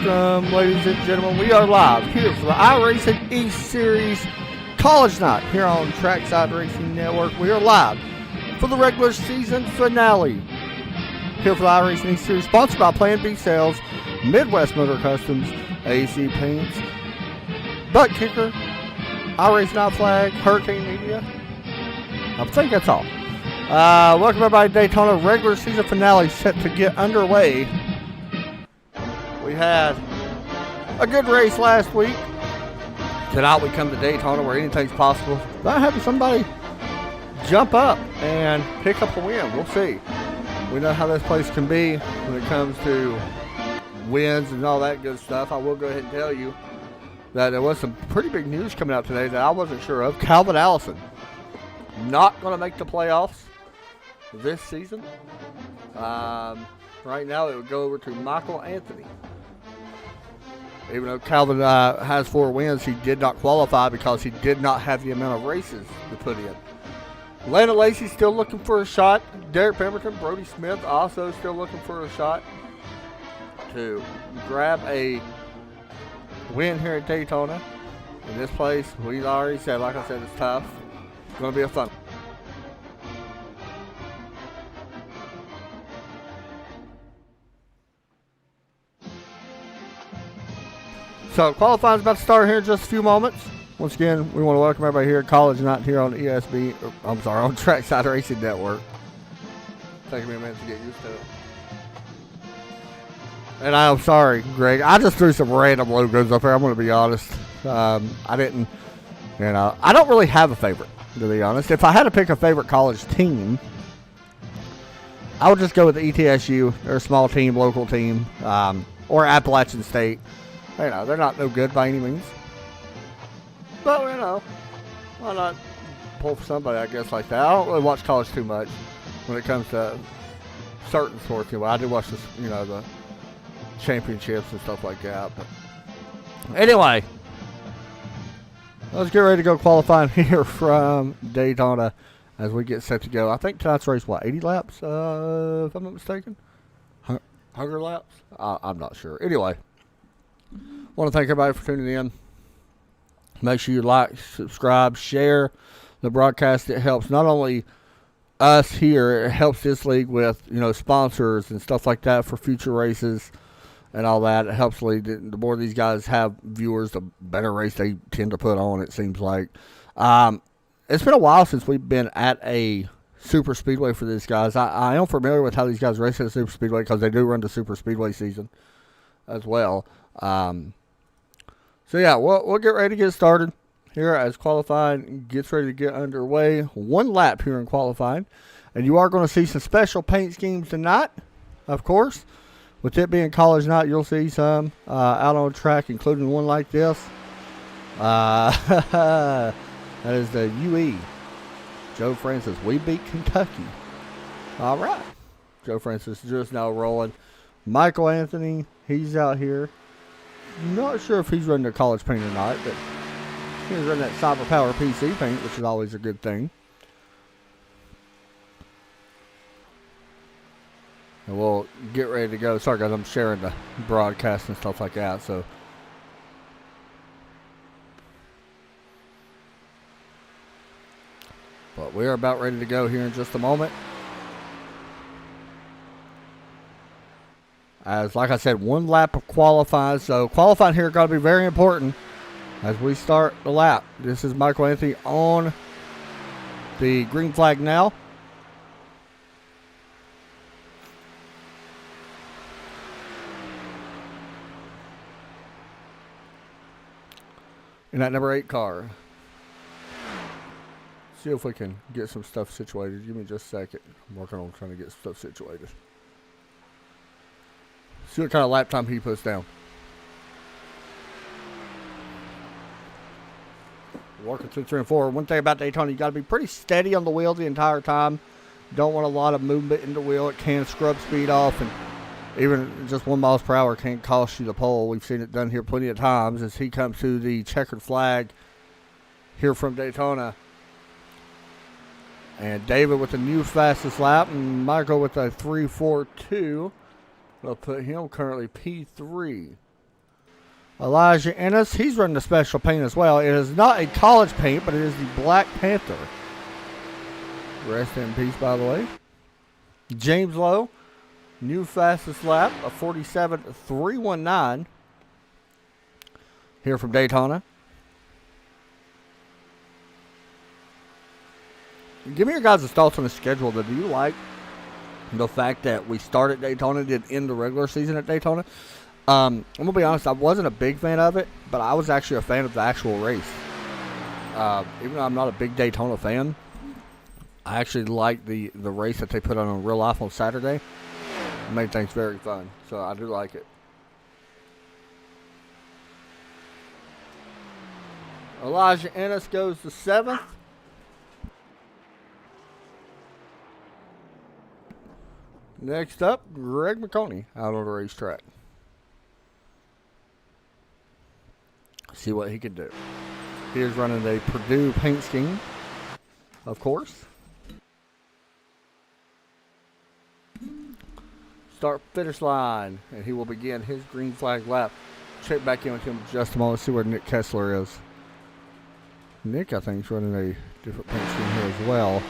welcome, ladies and gentlemen. We are live here for the Iracing East Series College Night here on Trackside Racing Network. We are live for the regular season finale here for the Iracing East Series, sponsored by Plan B Sales, Midwest Motor Customs, AC Paints, Butt Kicker, Iracing Night Flag, Hurricane Media. I think that's all. Welcome everybody to Daytona. Regular season finale set to get underway. We had a good race last week. Tonight we come to Daytona where anything's possible. Not having somebody jump up and pick up the win. We'll see. We know how this place can be when it comes to wins and all that good stuff. I will go ahead and tell you that there was some pretty big news coming out today that I wasn't sure of. Calvin Allison not going to make the playoffs this season. Right now it would go over to Michael Anthony. Even though Calvin has 4 wins, he did not qualify because he did not have the amount of races to put in. Landon Lacey's still looking for a shot. Derek Pemberton, Brody Smith also still looking for a shot to grab a win here at Daytona. In this place, we already said, like I said, it's tough. It's going to be a fun one. So qualifying is about to start here in just a few moments. Once again, we want to welcome everybody here at College Night here on on Trackside Racing Network. Taking me a minute to get used to it. And I'm sorry, Greg. I just threw some random logos up there. I'm going to be honest. I don't really have a favorite, to be honest. If I had to pick a favorite college team, I would just go with the ETSU. They're a small team, local team, or Appalachian State. They're not no good by any means. But, why not pull for somebody, I guess, like that. I don't really watch college too much when it comes to certain sports. I do watch this, the championships and stuff like that. But anyway, let's get ready to go qualifying here from Daytona as we get set to go. I think tonight's race, 80 laps, if I'm not mistaken? 100 laps? I'm not sure. Anyway. Want to thank everybody for tuning in. Make sure you like, subscribe, share the broadcast. It helps not only us here, it helps this league with, sponsors and stuff like that for future races and all that. It helps the league. The more these guys have viewers, the better race they tend to put on, it seems like. It's been a while since we've been at a super speedway for these guys. I am familiar with how these guys race at a super speedway because they do run the super speedway season as well. So yeah, we'll get ready to get started here as qualifying gets ready to get underway. 1 lap here in qualifying, and you are going to see some special paint schemes tonight, of course. With it being college night, you'll see some out on track, including one like this. That is the UE. Joe Francis, we beat Kentucky. All right. Joe Francis just now rolling. Michael Anthony, he's out here. Not sure if he's running the college paint or not, but he's running that Cyber Power PC paint, which is always a good thing. And we'll get ready to go. Sorry, guys, I'm sharing the broadcast and stuff like that, so. But we are about ready to go here in just a moment. As, like I said, 1 lap of qualifying. So qualifying here got to be very important as we start the lap. This is Michael Anthony on the green flag now. In that number 8 car. See if we can get some stuff situated. Give me just a second. I'm working on trying to get stuff situated. See what kind of lap time he puts down. Working 2, 3, and 4. One thing about Daytona, you got to be pretty steady on the wheel the entire time. Don't want a lot of movement in the wheel. It can scrub speed off, and even just 1 mile per hour can cost you the pole. We've seen it done here plenty of times as he comes to the checkered flag here from Daytona. And David with the new fastest lap, and Michael with a 3.42. We'll put him currently P3. Elijah Ennis, he's running a special paint as well. It is not a college paint, but it is the Black Panther. Rest in peace, by the way. James Lowe, new fastest lap, a 47.319 here from Daytona. Give me your guys' thoughts on the schedule. Do you like the fact that we start at Daytona, did end the regular season at Daytona? I'm going to be honest, I wasn't a big fan of it, but I was actually a fan of the actual race. Even though I'm not a big Daytona fan, I actually like the race that they put on real life on Saturday. It made things very fun, so I do like it. Elijah Ennis goes to 7th. Next up, Greg Mcconney out on the racetrack. See what he can do. He is running a Purdue paint scheme, of course. Start finish line, and he will begin his green flag lap. Check back in with him in just a moment, see where Nick Kessler is. Nick, I think, is running a different paint scheme here as well.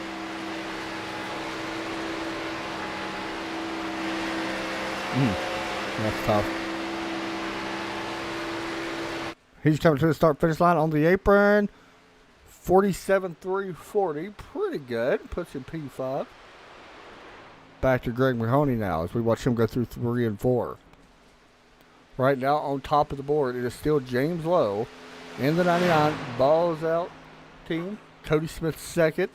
That's tough. He's coming to the start-finish line on the apron. 47.340. Pretty good. Puts him P5. Back to Greg Mahoney now as we watch him go through 3 and 4. Right now on top of the board, it is still James Lowe in the 99. Balls out team. Cody Smith second.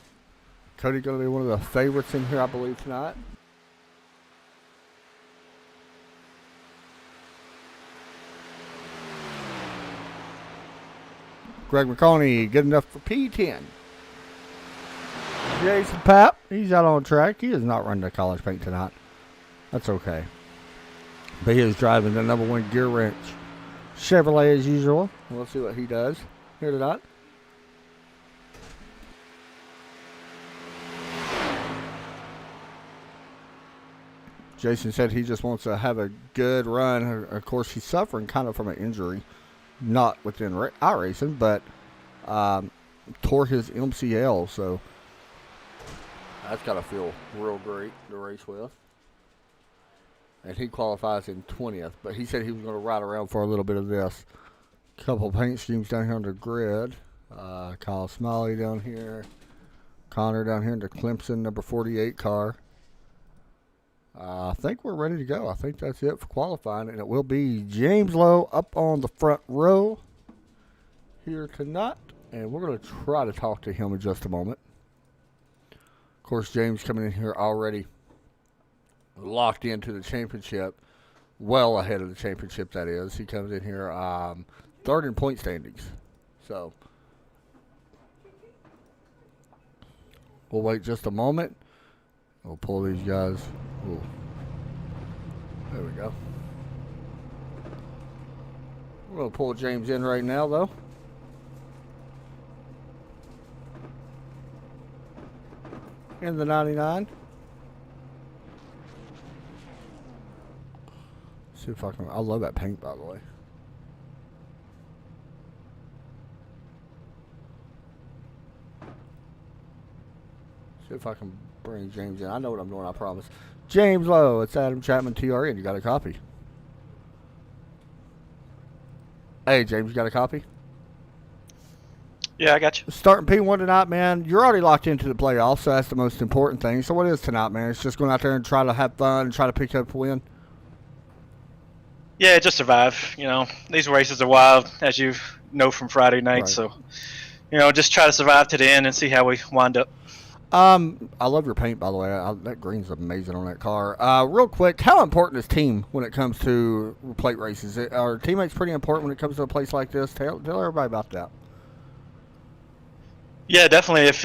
Cody going to be one of the favorites in here, I believe, tonight. Greg Mcconney, good enough for P10. Jason Papp, he's out on track. He is not running the college paint tonight. That's okay. But he is driving the number 1 gear wrench Chevrolet as usual. We'll see what he does here tonight. Jason said he just wants to have a good run. Of course, he's suffering kind of from an injury. Not within Iracing, but tore his MCL, so that's got to feel real great to race with. And he qualifies in 20th, but he said he was going to ride around for a little bit of this. Couple paint schemes down here on the grid. Kyle Smiley down here. Connor down here in the Clemson number 48 car. I think we're ready to go. I think that's it for qualifying, and it will be James Lowe up on the front row here tonight, and we're going to try to talk to him in just a moment. Of course, James coming in here already locked into the championship, well ahead of the championship, that is. He comes in here third in point standings. So we'll wait just a moment. We'll pull these guys. Ooh. There we go. We're going to pull James in right now, though. In the 99. See if I can. I love that paint, by the way. See if I can bring James in. I know what I'm doing, I promise. James Lowe, it's Adam Chapman, TRN. You got a copy? Hey, James, you got a copy? Yeah, I got you. Starting P1 tonight, man. You're already locked into the playoffs, so that's the most important thing. So what is tonight, man? It's just going out there and try to have fun and try to pick up a win? Yeah, just survive. You know, these races are wild, as you know from Friday night. Right. So, you know, just try to survive to the end and see how we wind up. I love your paint, by the way. That green's amazing on that car. Real quick, how important is team when it comes to plate races? Are teammates pretty important when it comes to a place like this? Tell everybody about that. Yeah, definitely. If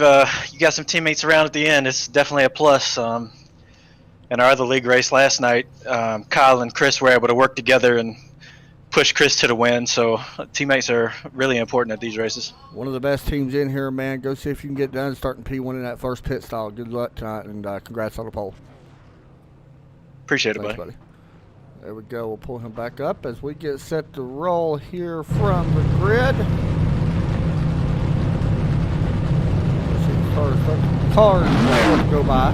you got some teammates around at the end, it's definitely a plus. In our other league race last night, Kyle and Chris were able to work together and push Chris to the win. So teammates are really important at these races. One of the best teams in here, man. Go see if you can get done starting P1 in that first pit stall. Good luck tonight, and congrats on the pole. Appreciate it, Thanks, buddy. There we go. We'll pull him back up as we get set to roll here from the grid. Let's see the cars go by.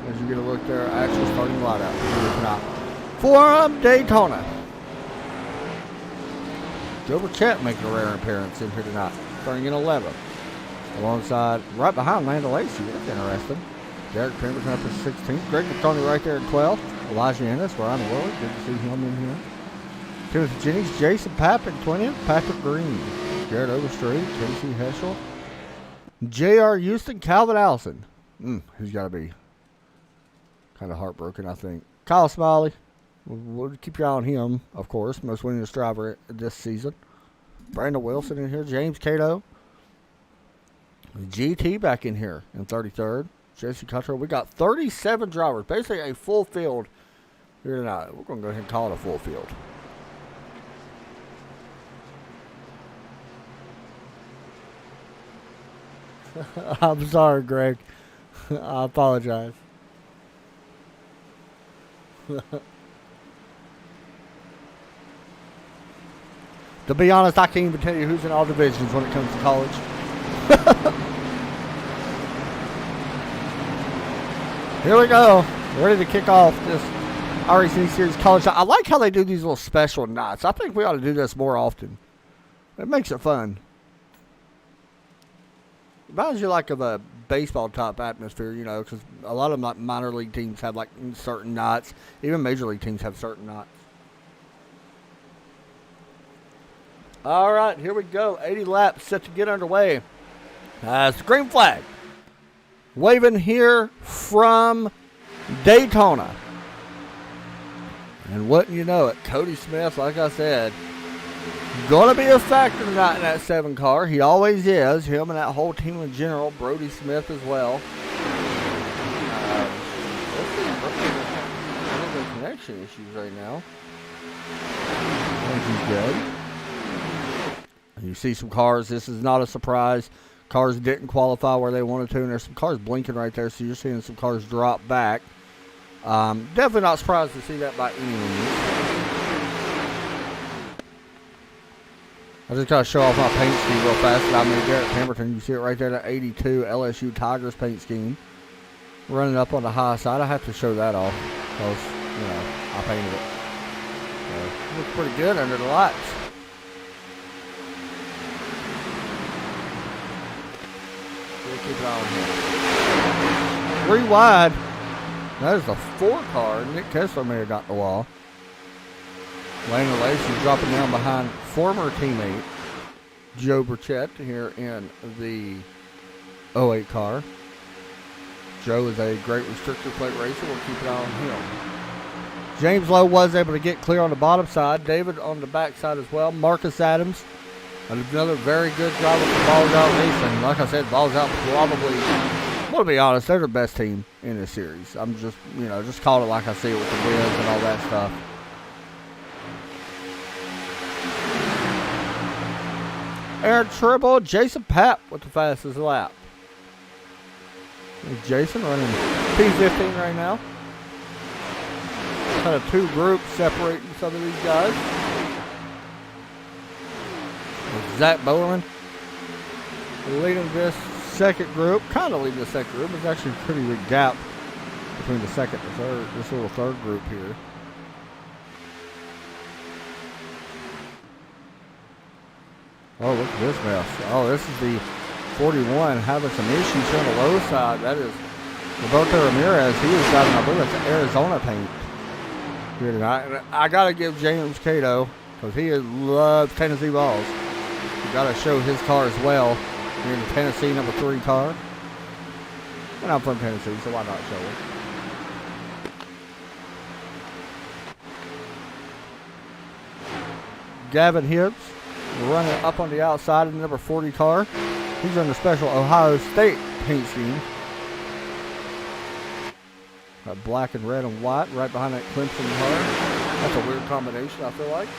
As you get a look there, actually starting to light out. From Daytona. Joe Burchett making a rare appearance in here tonight. Starting in 11th. Alongside, right behind Lando Lacey. That's interesting. Derek Pemberton up at 16th. Greg Mcconney right there at 12th. Elijah Ennis, Ryan Willard. Good to see him in here. Timothy Jennings, Jason Papp at 20th. Patrick Green. Jared Overstreet, Casey Heschel. J.R. Houston, Calvin Allison. He's got to be kind of heartbroken, I think. Kyle Smiley. We'll keep your eye on him, of course. Most winningest driver this season. Brandon Wilson in here. James Cato. GT back in here in 33rd. Jesse Cuttrell. We got 37 drivers. Basically a full field here tonight. We're going to go ahead and call it a full field. I'm sorry, Greg. I apologize. To be honest, I can't even tell you who's in all divisions when it comes to college. Here we go. Ready to kick off this Iracing Series College. I like how they do these little special nights. I think we ought to do this more often. It makes it fun. Reminds you like of a baseball type atmosphere, you know, because a lot of minor league teams have like certain nights. Even major league teams have certain nights. All right, here we go. 80 laps set to get underway. It's the green flag. Waving here from Daytona. And wouldn't you know it, Cody Smith, like I said, going to be a factor tonight in that 7 car. He always is. Him and that whole team in general. Brody Smith as well. Connection issues right now. I think he's good. You see some cars. This is not a surprise. Cars didn't qualify where they wanted to, and there's some cars blinking right there, so you're seeing some cars drop back. Definitely not surprised to see that by any means. I just got to show off my paint scheme real fast. I made Derek Pemberton. You see it right there, the 82 LSU Tigers paint scheme. Running up on the high side. I have to show that off because, you know, I painted it. So, looks pretty good under the lights. Keep it on here. 3 wide. That is the 4 car. Nick Kessler may have got the wall. Lane Lacey dropping down behind former teammate Joe Burchett here in the 08 car. Joe is a great restrictor plate racer. We'll keep it on him. James Lowe was able to get clear on the bottom side. David on the back side as well. Marcus Adams. Another very good driver for Balls Out Racing. Like I said, Balls Out probably, I'm going to be honest, they're the best team in this series. I'm just, you know, just call it like I see it with the wheels and all that stuff. Aaron Tribble, Jason Papp with the fastest lap. There's Jason running P15 right now. Kind of 2 groups separating some of these guys. Zach Bowerman leading this second group. Kind of leading the second group. There's actually a pretty big gap between the second and third. This little third group here. Oh, look at this mess. Oh, this is the 41 having some issues here on the low side. That is Roberto Ramirez. He is driving, I believe that's Arizona paint here tonight. And I got to give James Cato, because he loves Tennessee balls. Got to show his car as well. Here in the Tennessee number 3 car. And I'm from Tennessee, so why not show it? Gavin Hibbs running up on the outside of the number 40 car. He's on the special Ohio State paint scheme. Got black and red and white right behind that Clemson car. That's a weird combination, I feel like.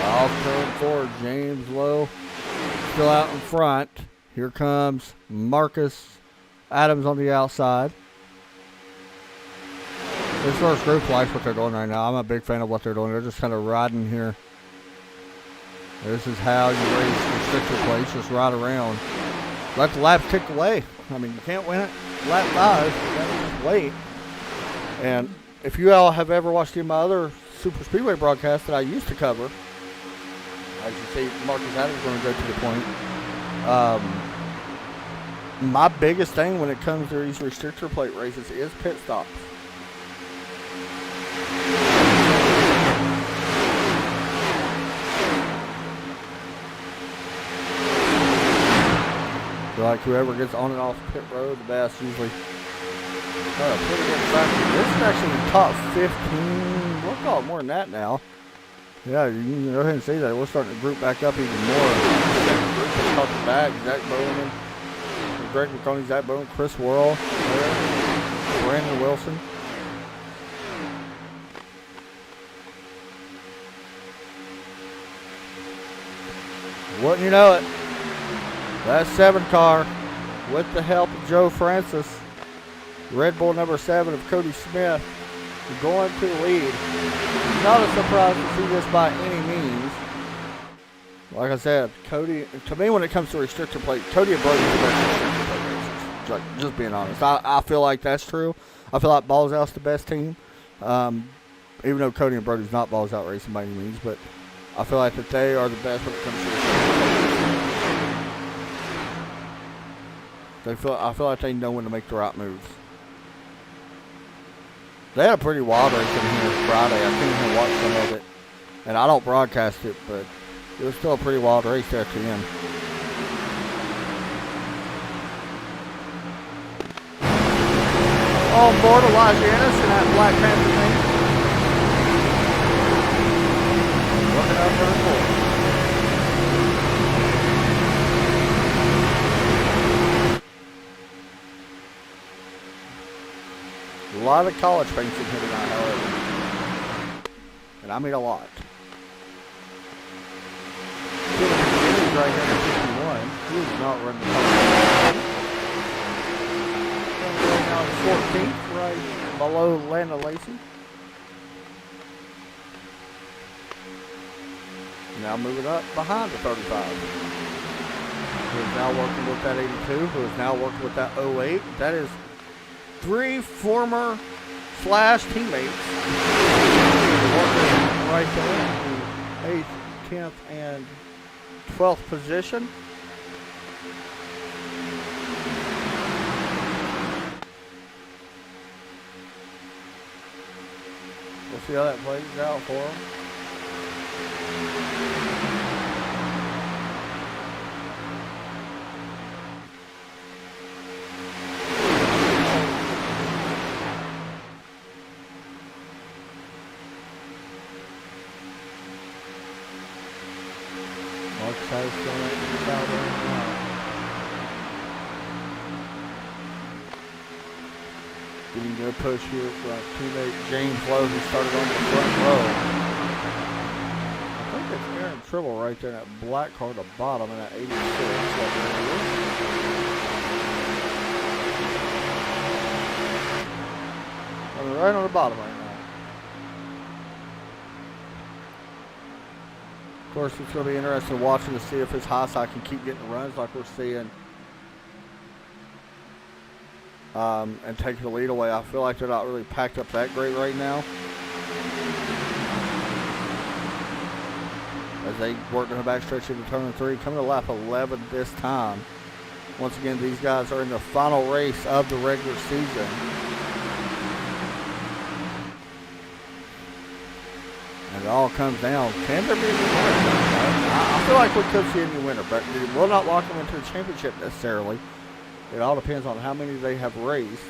Off turn 4, James Lowe still out in front. Here comes Marcus Adams on the outside. This first group likes what they're doing right now. I'm a big fan of what they're doing. They're just kind of riding here. This is how you race restrictor plates. Just ride around. Let the lap tick away. I mean, you can't win it. Lap 5. You gotta just wait. And if you all have ever watched any of my other Super Speedway broadcasts that I used to cover, as you see, Marcus Adams is going to go to the point. My biggest thing when it comes to these restrictor plate races is pit stops. So like whoever gets on and off pit road the best usually. Pretty good factor. This is actually the top 15. We'll call it more than that now. Yeah, you can go ahead and see that. We're starting to group back up even more. Second group is top to back. Zach Bowman, Greg Mcconney, Zach Bowman, Chris Worrell, Brandon Wilson. Wouldn't you know it? That 7 car, with the help of Joe Francis, Red Bull number 7 of Cody Smith, going to the lead. Not a surprise to see this by any means. Like I said, Cody, to me when it comes to restrictor plate, Cody and Brody are the best restrictor plate racers. Just being honest. I feel like that's true. I feel like Balls Out's the best team. Even though Cody and Brody's not Balls Out racing by any means, but I feel like that they are the best when it comes to restrictor plate. I feel like they know when to make the right moves. They had a pretty wild race in here Friday. I came here and watched some of it. And I don't broadcast it, but it was still a pretty wild race there at the end. On board Elijah Ennis in that Black Panther thing. Working out turn 4. A lot of college paints in here tonight, however. And I mean a lot. Right here at 51. He is not running the college. Going down to 14th, right below Landa Lacey. Now moving up behind the 35. Who is now working with that 82. Who is now working with that 08. That is 3 former Flash teammates working right there in 8th, 10th, and 12th position. We'll see how that plays out for them. Getting a good push here from teammate James Lowe, who started on the front row. I think it's Aaron Tribble right there in that black car at the bottom in that 86. Right on the bottom right now. Of course, it's going to be interesting watching to see if his high side can keep getting the runs like we're seeing. And taking the lead away. I feel like they're not really packed up that great right now. As they work in the backstretch into turn 3, coming to lap 11 this time. Once again, these guys are in the final race of the regular season. And it all comes down. Can there be a new winner? I feel like we could see a new winner, but it will not lock them into the championship necessarily. It all depends on how many they have raced.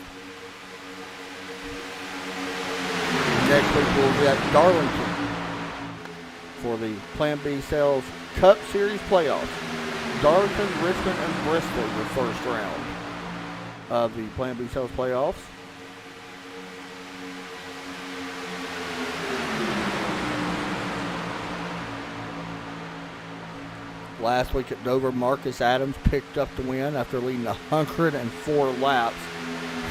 Next week we'll be at Darlington for the Plan B Sales Cup Series playoffs. Darlington, Richmond, and Bristol the first round of the Plan B Sales playoffs. Last week at Dover, Marcus Adams picked up the win after leading 104 laps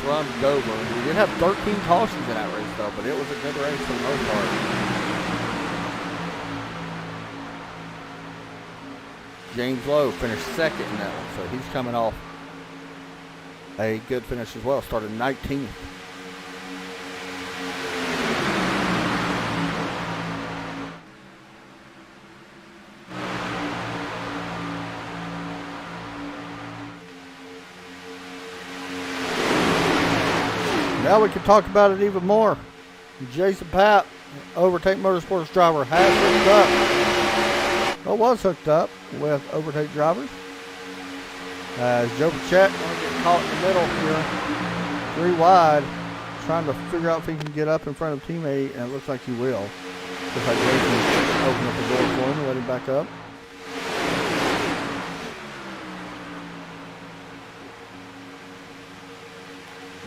from Dover. We did have 13 cautions in that race, though, but it was a good race for the most part. James Lowe finished second in that one, so he's coming off a good finish as well. Started 19th. Now we can talk about it even more. Jason Papp, Overtake Motorsports driver, has hooked up. Well, was hooked up with Overtake drivers. As Joe Pichette going to get caught in the middle here, 3 wide, trying to figure out if he can get up in front of teammate, and it looks like he will. Looks like Jason open up the door for him and let him back up.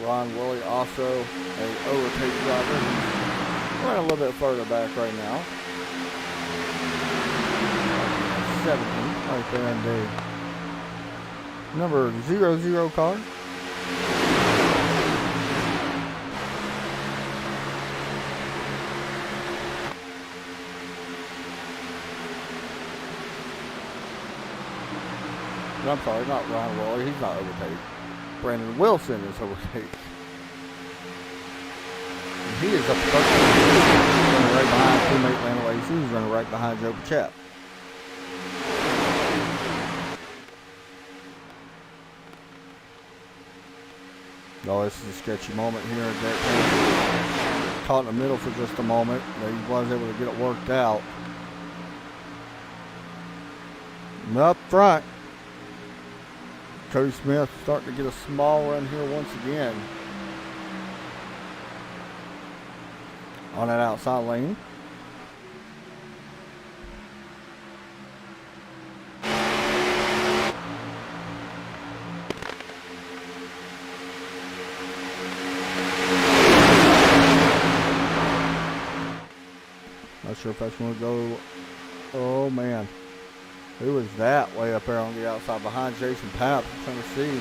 Ron Woolley also a Overtake driver. Running a little bit further back right now. 17 right there in the number 00 car. I'm sorry, not Ron Woolley. He's not Overtake. Brandon Wilson is Overtake. And he is up to running right behind teammate Landon Lacey. He's running right behind Joe Pichette. Oh, this is a sketchy moment here at Daytona. Caught in the middle for just a moment. He was able to get it worked out. And up front, Cody Smith starting to get a small run here once again on that outside lane. Not sure if that's going to go. Oh man. Who is that way up there on the outside behind Jason Papp? I'm trying to see.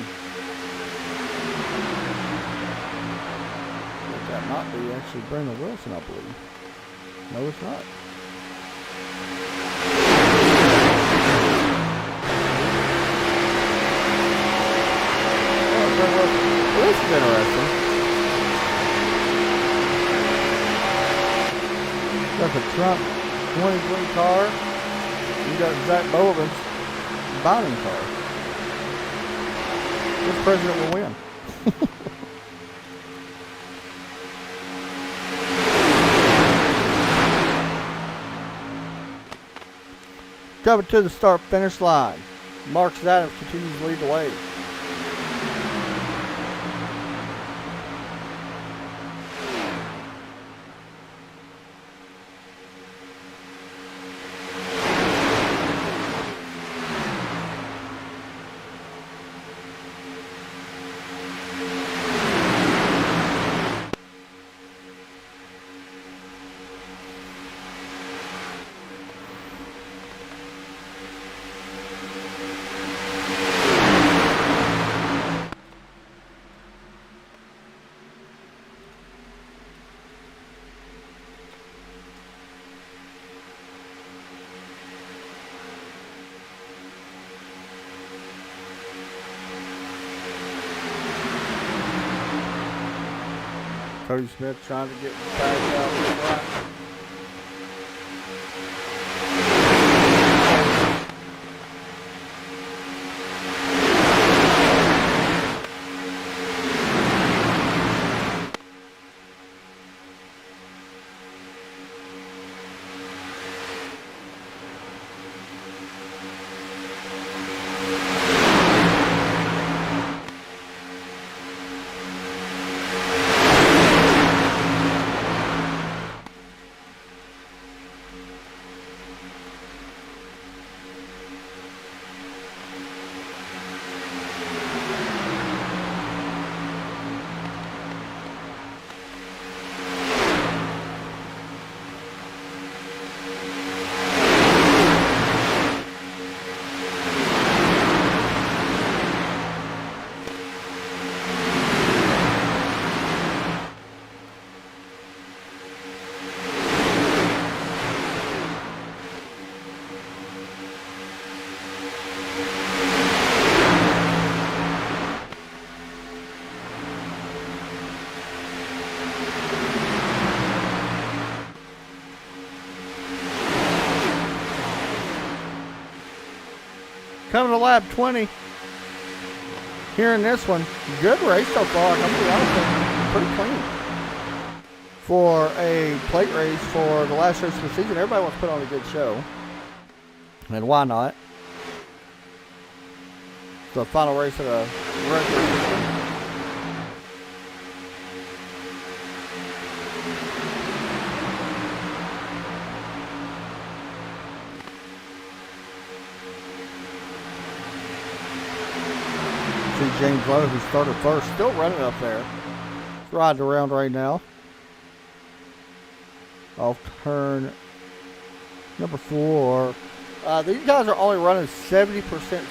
That might be actually Brandon Wilson, I believe. No, it's not. Oh, well, this is interesting. Got the Trump 23 car. You got Zach Bowman's Biden car. Which president will win? Coming to the start-finish line, Marcus Adams continues to lead the way. Cody Smith trying to get back out of the front. Coming to lap 20. Here in this one, good race so far. I'm going to be honest, pretty clean. For a plate race for the last race of the season, everybody wants to put on a good show. And why not? It's the final race of the regular season. See James Lowe, who started first, still running up there. He's riding around right now. Off turn number 4. These guys are only running 70%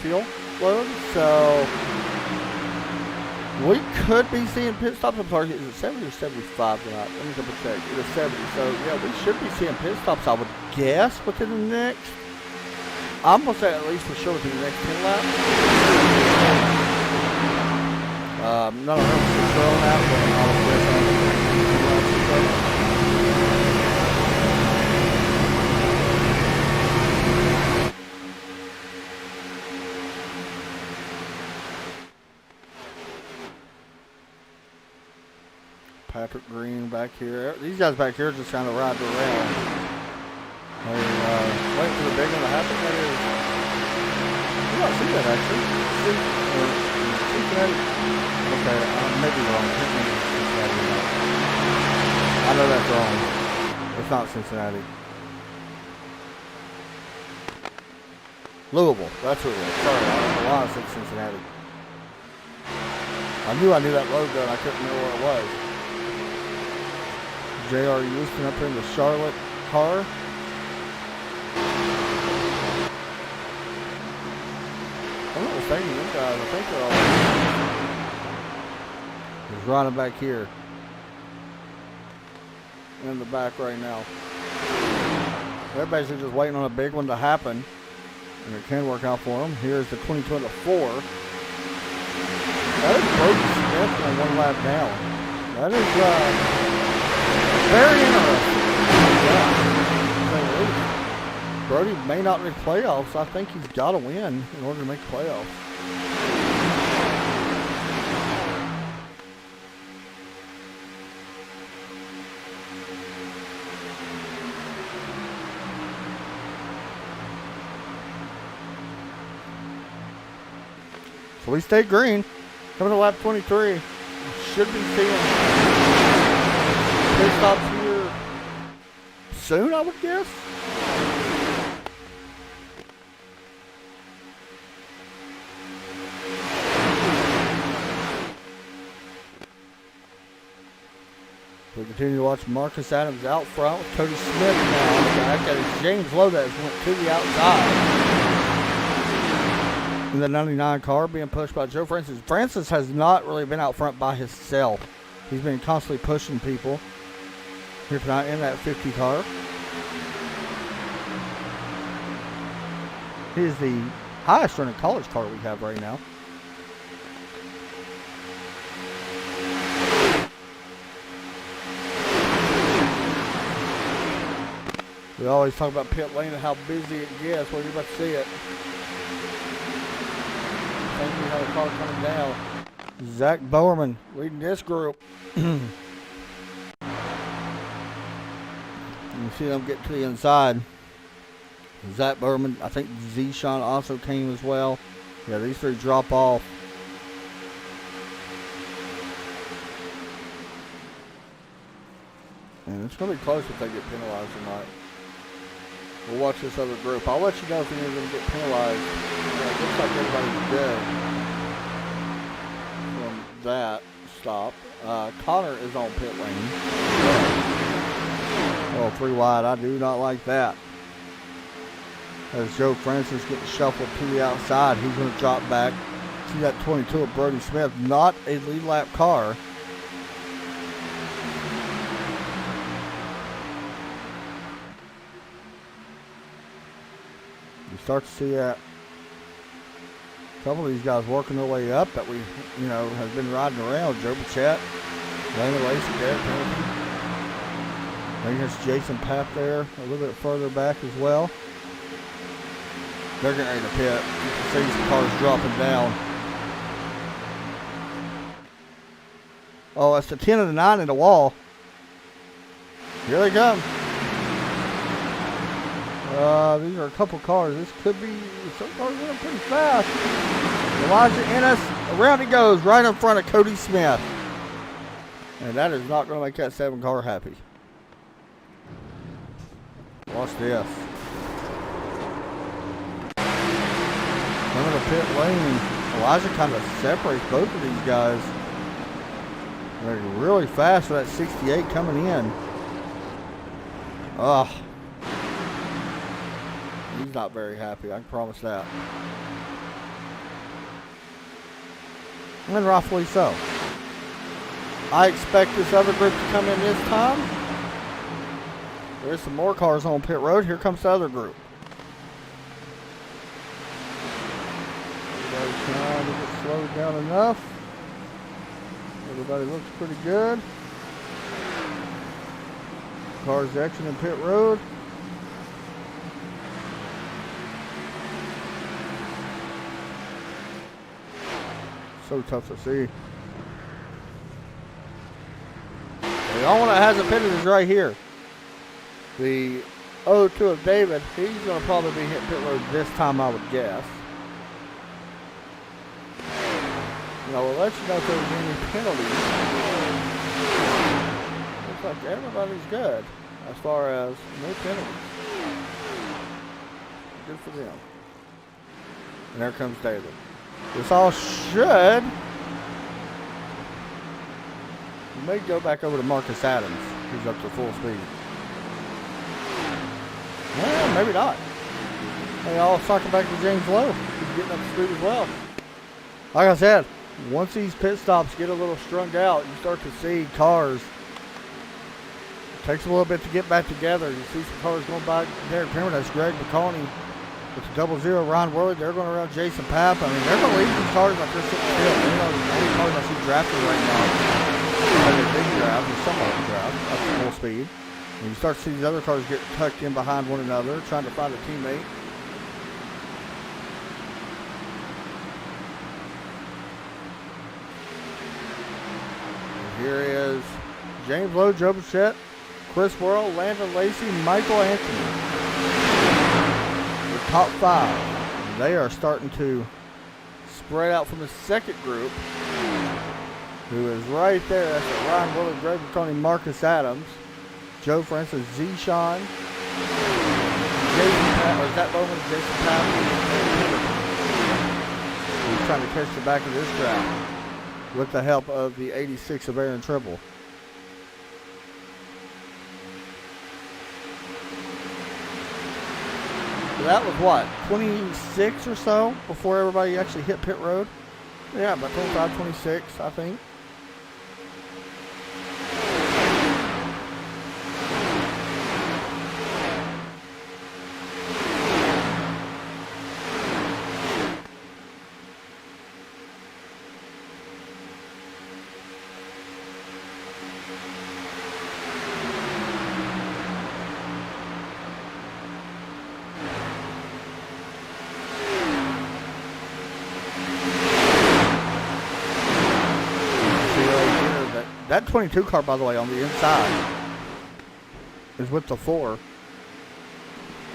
fuel load, so we could be seeing pit stops. I'm sorry, is it 70 or 75 tonight? Let me double check. It is 70, so yeah, we should be seeing pit stops, I would guess, within the next, I'm going to say at least for sure within the next 10 laps. Not 100% sure on that, but I'll guess on the Patrick Green back here. These guys back here just kind of riding around. They're waiting for the big one to happen. That is, I don't see that actually. Cincinnati. Okay, maybe wrong. I know that's wrong. It's not Cincinnati. Louisville. That's who it is. Sorry, I don't know why I said Cincinnati. I knew that logo and I couldn't know where it was. J.R. Houston up here in the Charlotte car. I'm not mistaken, these guys, I think they're all he's riding back here in the back right now. They're basically just waiting on a big one to happen, and it can work out for them. Here's the 2024. That is Brody Smith on one lap down. That is very interesting. Yeah. Brody may not make playoffs. I think he's got to win in order to make playoffs. So we stay green. Coming to lap 23. Should be seeing pit stops here soon, I would guess. We continue to watch Marcus Adams out front with Cody Smith now on the back. That is James Lowe that went to the outside. In the 99 car being pushed by Joe Francis. Francis has not really been out front by himself. He's been constantly pushing people here tonight in that 50 car. He is the highest running college car we have right now. We always talk about pit lane and how busy it gets. Well, you're about to see it. Thank you, another car coming down. Zach Bowerman leading this group. You see them get to the inside. Zach Bowerman, I think Zeshawn also came as well. Yeah, these three drop off. And it's going to be close if they get penalized tonight. We'll watch this other group. I'll let you know if any of them get penalized. Yeah, it looks like everybody's good from that stop. Connor is on pit lane. Oh, 3 wide. I do not like that. As Joe Francis getting shuffled to the outside, he's going to drop back. See that 22 of Brody Smith, not a lead lap car. You start to see a couple of these guys working their way up that we, have been riding around. Joe Bichette, Lana Lacey, Derek Hamilton. I think there's Jason Papp there, a little bit further back as well. They're getting ready to pit. You can see some cars dropping down. Oh, that's the 10 and the 9 in the wall. Here they come. These are a couple cars. This could be, some cars running pretty fast. Elijah Ennis, around he goes, right in front of Cody Smith. And that is not going to make that 7 car happy. Watch this. Under the pit lane, Elijah kind of separates both of these guys. They're really fast for that 68 coming in. Ugh. He's not very happy, I can promise that. And rightfully so. I expect this other group to come in this time. There's some more cars on pit road. Here comes the other group. Everybody's trying to get slowed down enough. Everybody looks pretty good. Cars exiting pit road. So tough to see. The only one that hasn't pitted is right here. The 02 of David, he's going to probably be hitting pit road this time, I would guess. And I will let you know if there's any penalties. Looks like everybody's good as far as no penalties. Good for them. And there comes David. This all should. We may go back over to Marcus Adams, who's up to full speed. Well, maybe not. Hey, I'll cycle back to James Lowe. He's getting up to speed as well. Like I said, once these pit stops get a little strung out, you start to see cars. It takes a little bit to get back together. You see some cars going by there. Remember, that's Greg Mcconney with the 00 Ron Worley. They're going around Jason Papp. I mean, they're going to leave these cars like they're sitting still. You know, the only cars I see drafting right now are the big draft, and some of them draft up to full speed. And you start to see these other cars get tucked in behind one another, trying to find a teammate. Here is James Lowe, Joe Bichette, Chris Worrell, Landon Lacey, Michael Anthony. The top 5. They are starting to spread out from the second group, who is right there. That's Ryan Willard, Greg McConaughey, Marcus Adams, Joe Francis, Zeshawn, Jason Pat, or Zach Bowman, Jason Pat. He's trying to catch the back of this draft with the help of the 86 of Aaron Tribble. So that was what, 26 or so before everybody actually hit pit road? Yeah, about 25, 26, I think. That 22 car, by the way, on the inside is with the 4,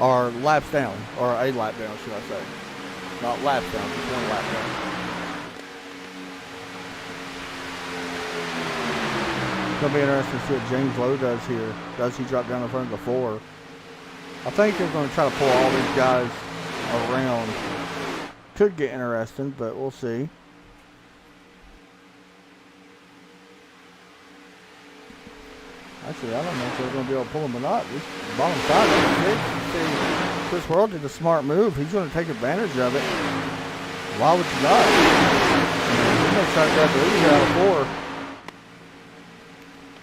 or laps down, or a lap down, should I say. Not laps down, just 1 lap down. It's going to be interesting to see what James Lowe does here. Does he drop down in front of the 4? I think they're going to try to pull all these guys around. Could get interesting, but we'll see. Actually, I don't know if they're going to be able to pull him or not. This bottom side of the 6, you see, Chris Worrell did a smart move. He's going to take advantage of it. Why would you not? He's going to try to grab the lead out of 4.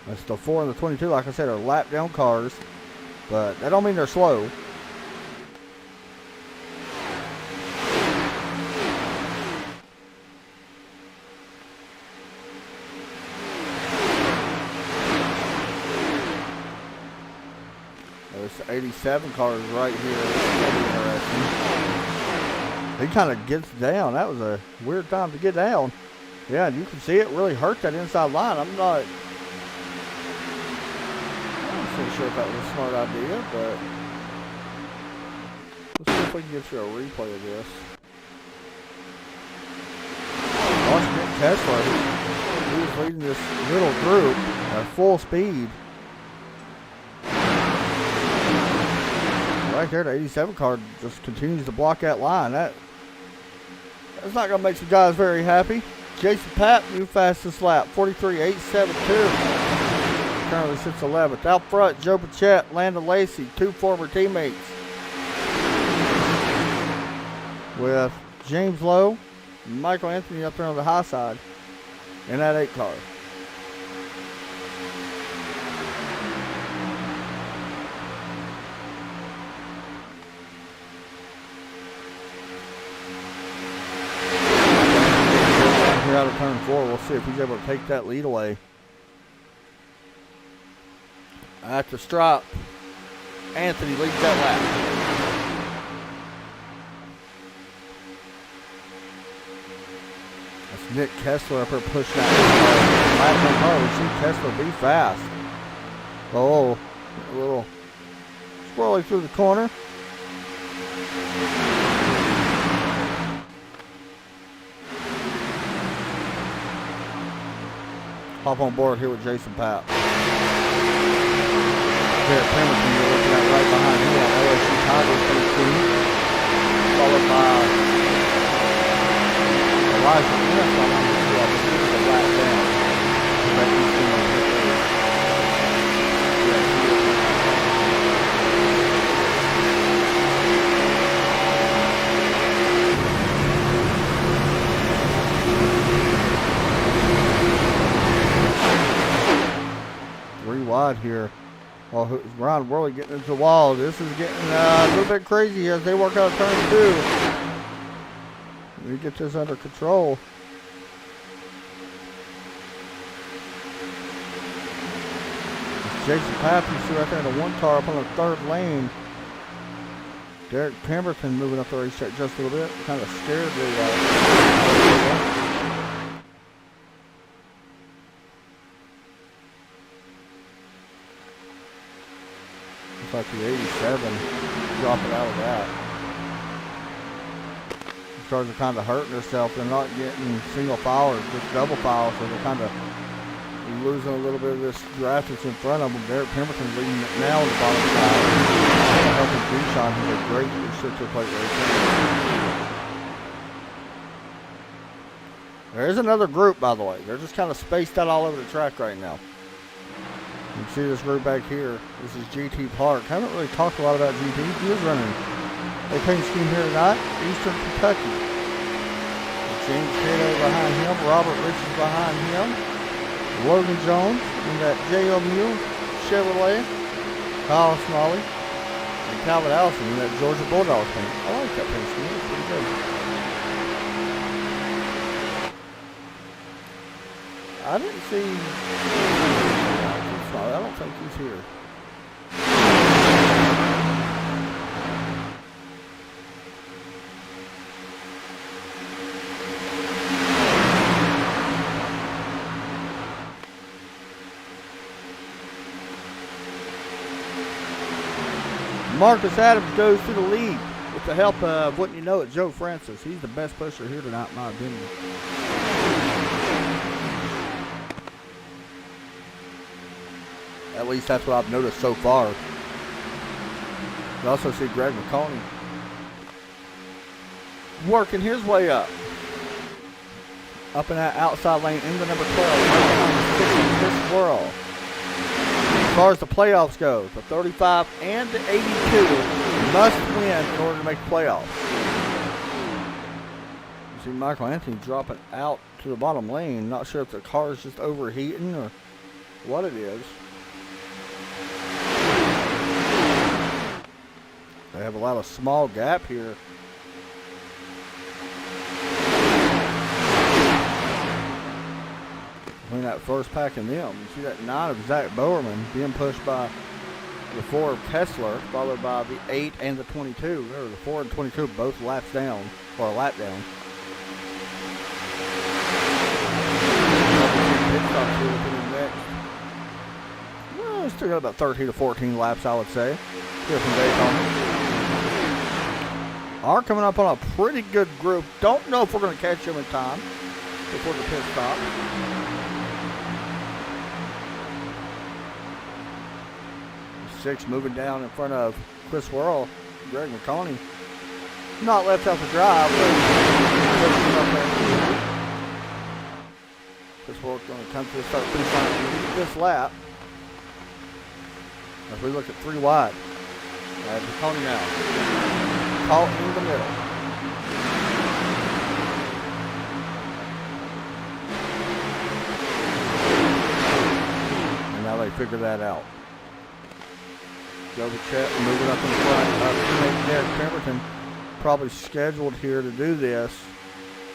That's the 4 and the 22. Like I said, are lap down cars, but that don't mean they're slow. There's 87 cars right here. That's going to be interesting. He kind of gets down. That was a weird time to get down. Yeah, you can see it really hurt that inside line. I'm not so sure if that was a smart idea, but let's see if we can get you a replay of this. Washington Kessler, he was leading this little group at full speed. Right there, the 87 car just continues to block that line. That's not going to make some guys very happy. Jason Papp, new fastest lap, 43.872. Currently sits 11th. Out front, Joe Pachette, Landon Lacey, two former teammates. With James Lowe, and Michael Anthony up there on the high side in that 8 car. Here out of turn 4, we'll see if he's able to take that lead away. At the stripe, Anthony leads that lap. That's Nick Kessler up there pushing that lap car. We see Kessler be fast. Oh, a little swirly through the corner. Hop on board here with Jason Papp. Derek Pemberton, you're looking at right behind him. LSU Tigers team, followed by Elijah Smith on the lap down. Wide here. Well, Ron Worley getting into the wall. This is getting a little bit crazy as they work out turn 2. We get this under control. Jason Papp, you see right there in the 1 car up on the 3rd lane. Derek Pemberton moving up the racetrack just a little bit. Kind of scared the like the 87 dropping out of that. The cars are kind of hurting themselves. They're not getting single file or just double file, so they're kind of losing a little bit of this draft that's in front of them. Derek Pemberton's leading it now on the bottom side. Helping G-Shine, who's a great restrictor plate racer. There is another group, by the way. They're just kind of spaced out all over the track right now. You can see this group back here. This is GT Park. Haven't really talked a lot about GT. He is running a paint scheme here tonight, Eastern Kentucky. James Cato behind him. Robert Rich is behind him. Logan Jones in that JMU Chevrolet. Kyle Smalley and Calvin Allison in that Georgia Bulldogs paint. I like that paint scheme. It's pretty good. I didn't see. I don't think he's here. Marcus Adams goes to the lead with the help of, wouldn't you know it, Joe Francis. He's the best pusher here tonight, in my opinion. At least that's what I've noticed so far. You also see Greg Mcconney working his way up. Up in that outside lane into number 12. Right behind the 6 Chris Worrell. As far as the playoffs go, the 35 and the 82 must win in order to make the playoffs. You see Michael Anthony dropping out to the bottom lane. Not sure if the car is just overheating or what it is. They have a lot of small gap here. Between that first pack and them. You see that 9 of Zach Bowerman being pushed by the 4 of Kessler, followed by the 8 and the 22. Remember, the 4 and 22 both laps down, or a lap down. Pit stop here within the next. Well, still got about 13 to 14 laps, I would say. Here from Daytona. Are coming up on a pretty good group. Don't know if we're going to catch them in time before the pit stop. Six moving down in front of Chris Worrell, Greg Mcconney. Not left out the drive. Chris Worrell's going to come to the start finish line this lap. As we look at 3 wide. Mcconney now. Caught in the middle. And now they figure that out. Joe Chet moving up in front. Teammate Derek Pemberton probably scheduled here to do this.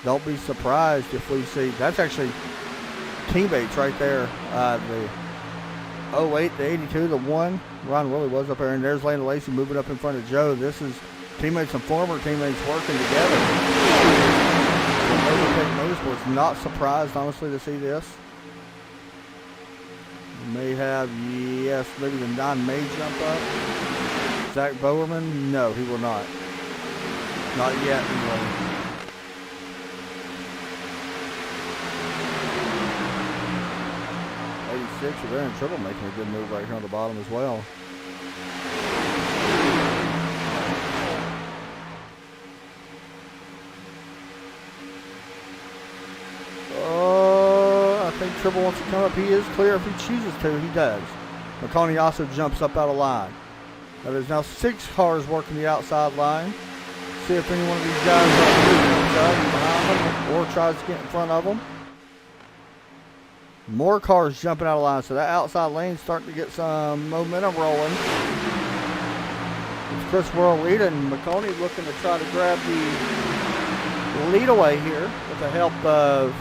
Don't be surprised if we see, that's actually teammates right there. The 08, the 82, the 1. Ron Willie was up there, and there's Landon Lacey moving up in front of Joe. This is teammates and former teammates working together. Motorsports, not surprised, honestly, to see this. May have, yes, maybe the 9 may jump up. Zach Bowerman, no, he will not. Not yet, anyway. They're in trouble making a good move right here on the bottom as well. I think Tribble wants to come up. He is clear if he chooses to. He does. Mcconney also jumps up out of line. Now there's now 6 cars working the outside line. See if any one of these guys comes up behind them or tries to get in front of them. More cars jumping out of line, so that outside lane's starting to get some momentum rolling. It's Chris Worrell leading. Mcconney looking to try to grab the lead away here with the help of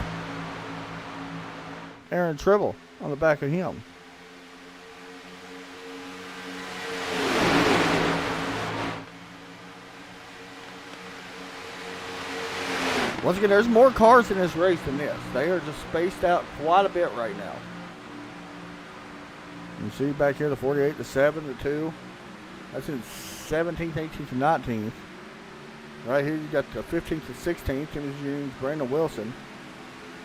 Aaron Tribble on the back of him. Once again, there's more cars in this race than this. They are just spaced out quite a bit right now. You see back here the 48, the 7, the 2. That's in 17th, 18th, and 19th. Right here you got the 15th to 16th, Timothy Jones, Brandon Wilson.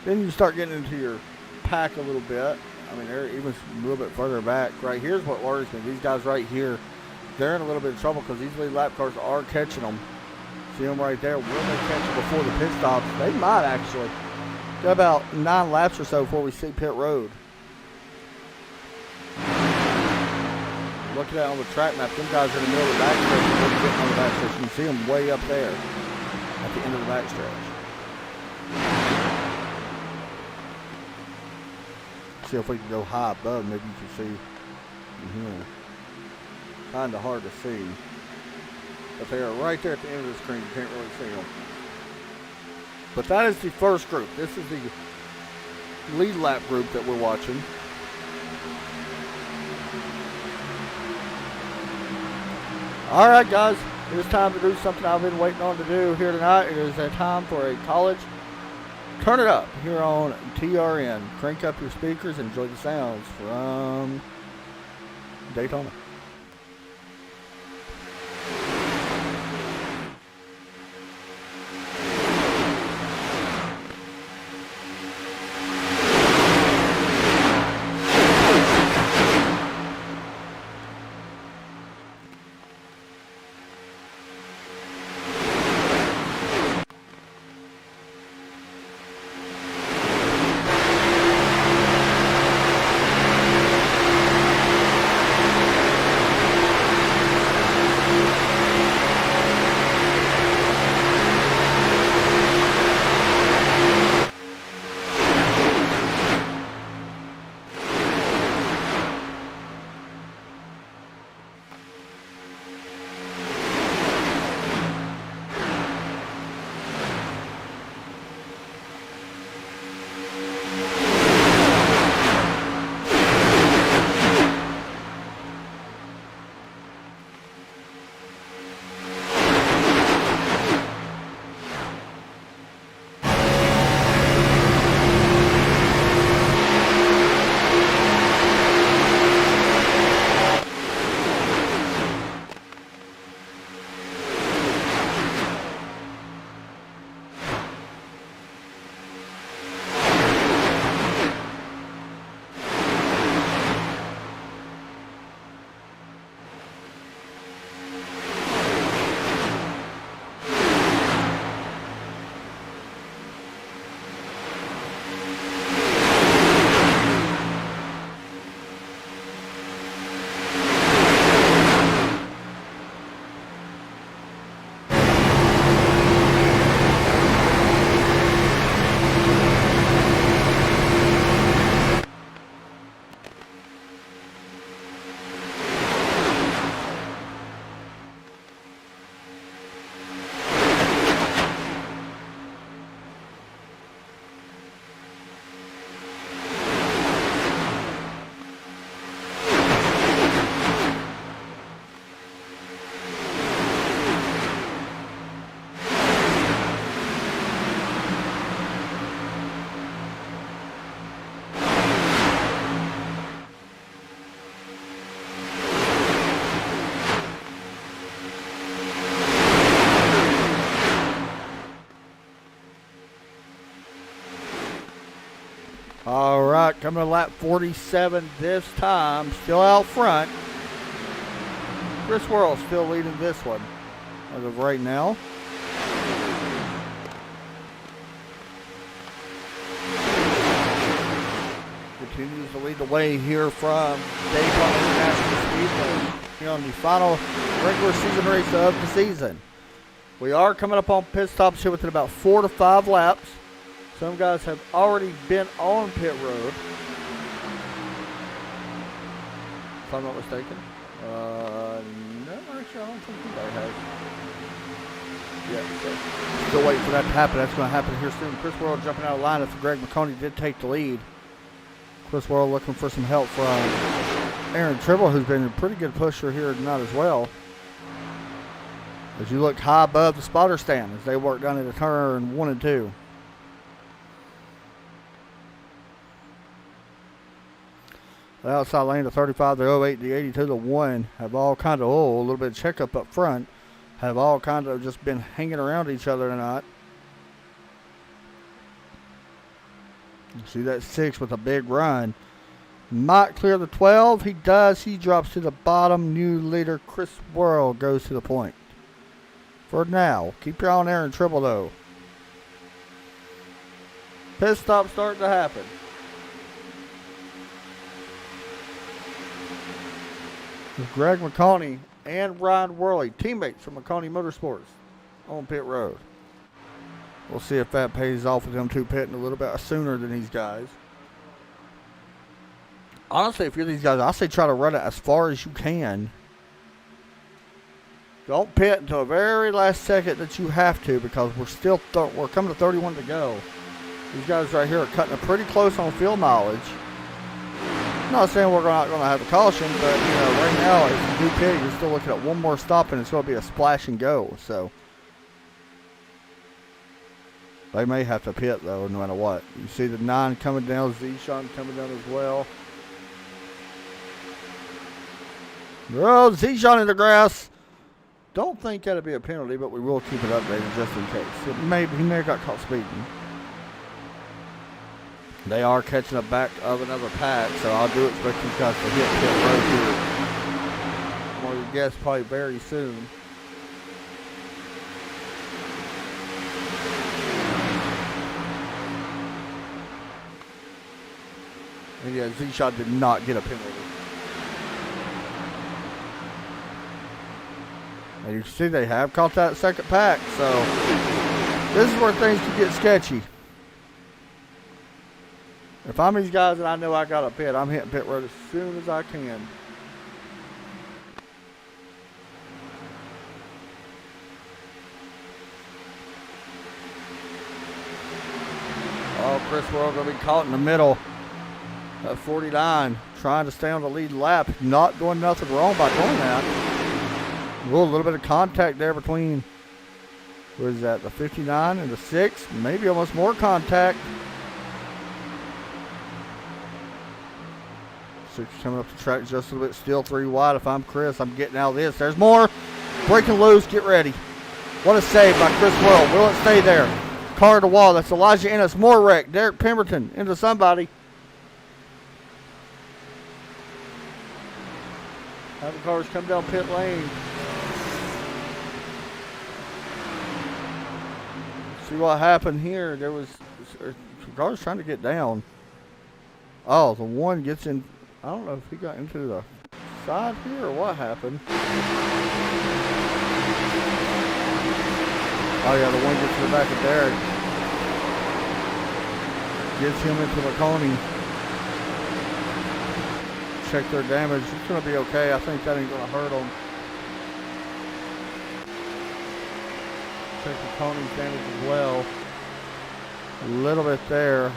Then you start getting into your pack a little bit. I mean, they're even a little bit further back. Right here's what worries me. These guys right here, they're in a little bit of trouble because these lead lap cars are catching them. See them right there. Will they catch it before the pit stops? They might actually. Got about 9 laps or so before we see pit road. Look at that on the track map. Them guys are in the middle of the backstretch. They're getting on the backstretch. You can see them way up there at the end of the backstretch. See if we can go high above. Maybe you can see from here. Kind of hard to see. But they are right there at the end of the screen. You can't really see them. But that is the first group. This is the lead lap group that we're watching. All right, guys. It is time to do something I've been waiting on to do here tonight. It is a time for a college turn it up here on TRN. Crank up your speakers and enjoy the sounds from Daytona. All right, coming to lap 47 this time. Still out front. Chris Worrell still leading this one as of right now. Continues to lead the way here from Daytona International Speedway here on the final regular season race of the season. We are coming up on pit stops here within about 4 to 5 laps. Some guys have already been on pit road, if I'm not mistaken. No, actually, I don't think anybody has. Yeah, so still waiting for that to happen. That's going to happen here soon. Chris Worrell jumping out of line after Greg Mcconney did take the lead. Chris Worrell looking for some help from Aaron Tribble, who's been a pretty good pusher here tonight as well. As you look high above the spotter stand as they work down into turn 1 and 2. The outside lane, the 35, the 08, the 82, the 1 have all kind of, a little bit of checkup up front. Have all kind of just been hanging around each other tonight. You see that 6 with a big run. Might clear the 12. He does. He drops to the bottom. New leader Chris Worrell goes to the point. For now, keep your eye on Aaron Tribble though. Pit stop starting to happen. With Greg McConney and Ryan Worley, teammates from McConney Motorsports, on pit road. We'll see if that pays off with them two pitting a little bit sooner than these guys. Honestly, if you're these guys, I say try to run it as far as you can. Don't pit until the very last second that you have to, because we're coming to 31 to go. These guys right here are cutting it pretty close on field mileage. I'm not saying we're not going to have a caution, but right now, if you do pit, you're still looking at one more stop, and it's going to be a splash and go. So they may have to pit though, no matter what. You see the 9 coming down, Z-Shon coming down as well. Oh, Z-Shon in the grass. Don't think that'll be a penalty, but we will keep it updated just in case. He may have got caught speeding. They are catching up back of another pack, so I do expect these guys to hit pit road here. I'm going to guess probably very soon. And yeah, Z-Shot did not get a penalty. And you can see they have caught that second pack, so this is where things can get sketchy. If I'm these guys and I know I got a pit, I'm hitting pit road as soon as I can. Oh, Chris Worrell going to be caught in the middle at 49, trying to stay on the lead lap. Not doing nothing wrong by doing that. A little bit of contact there between, what is that, the 59 and the 6. Maybe almost more contact. 6 coming up the track just a little bit, still 3 wide. If I'm Chris, I'm getting out of this. There's more. Breaking loose, get ready. What a save by Chris Worrell. Will it stay there? Car to the wall. That's Elijah Ennis. More wreck. Derek Pemberton into somebody. Have the cars come down pit lane. See what happened here. There was cars trying to get down. Oh, the 1 gets in. I don't know if he got into the side here or what happened. Oh yeah, the 1 gets to the back of Derek. Gets him into Mcconney. Check their damage. It's going to be okay. I think that ain't going to hurt them. Check Mcconney's damage as well. A little bit there.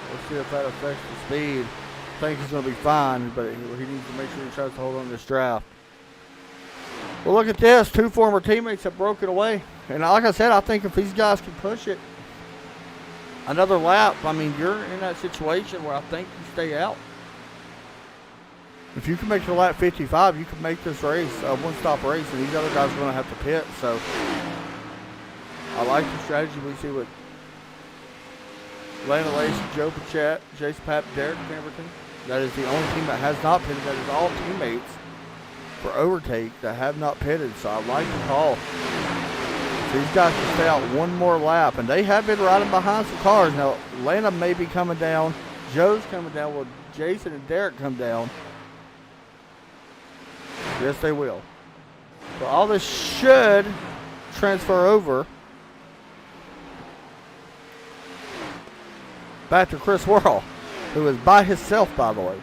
We'll see if that affects the speed. I think he's going to be fine, but he needs to make sure he tries to hold on to this draft. Well, look at this. 2 former teammates have broken away. And like I said, I think if these guys can push it another lap, I mean, you're in that situation where I think you stay out. If you can make it to lap 55, you can make this race a one-stop race, and these other guys are going to have to pit. So I like the strategy. We see what Landon Lacey, Joe Pachette, Jason Papp, Derek Pemberton. That is the only team that has not pitted. That is all teammates for overtake that have not pitted. So I like the call. So these guys can stay out one more lap. And they have been riding behind some cars. Now, Landon may be coming down. Joe's coming down. Will Jason and Derek come down? Yes, they will. So all this should transfer over back to Chris Worrell, who is by himself, by the way.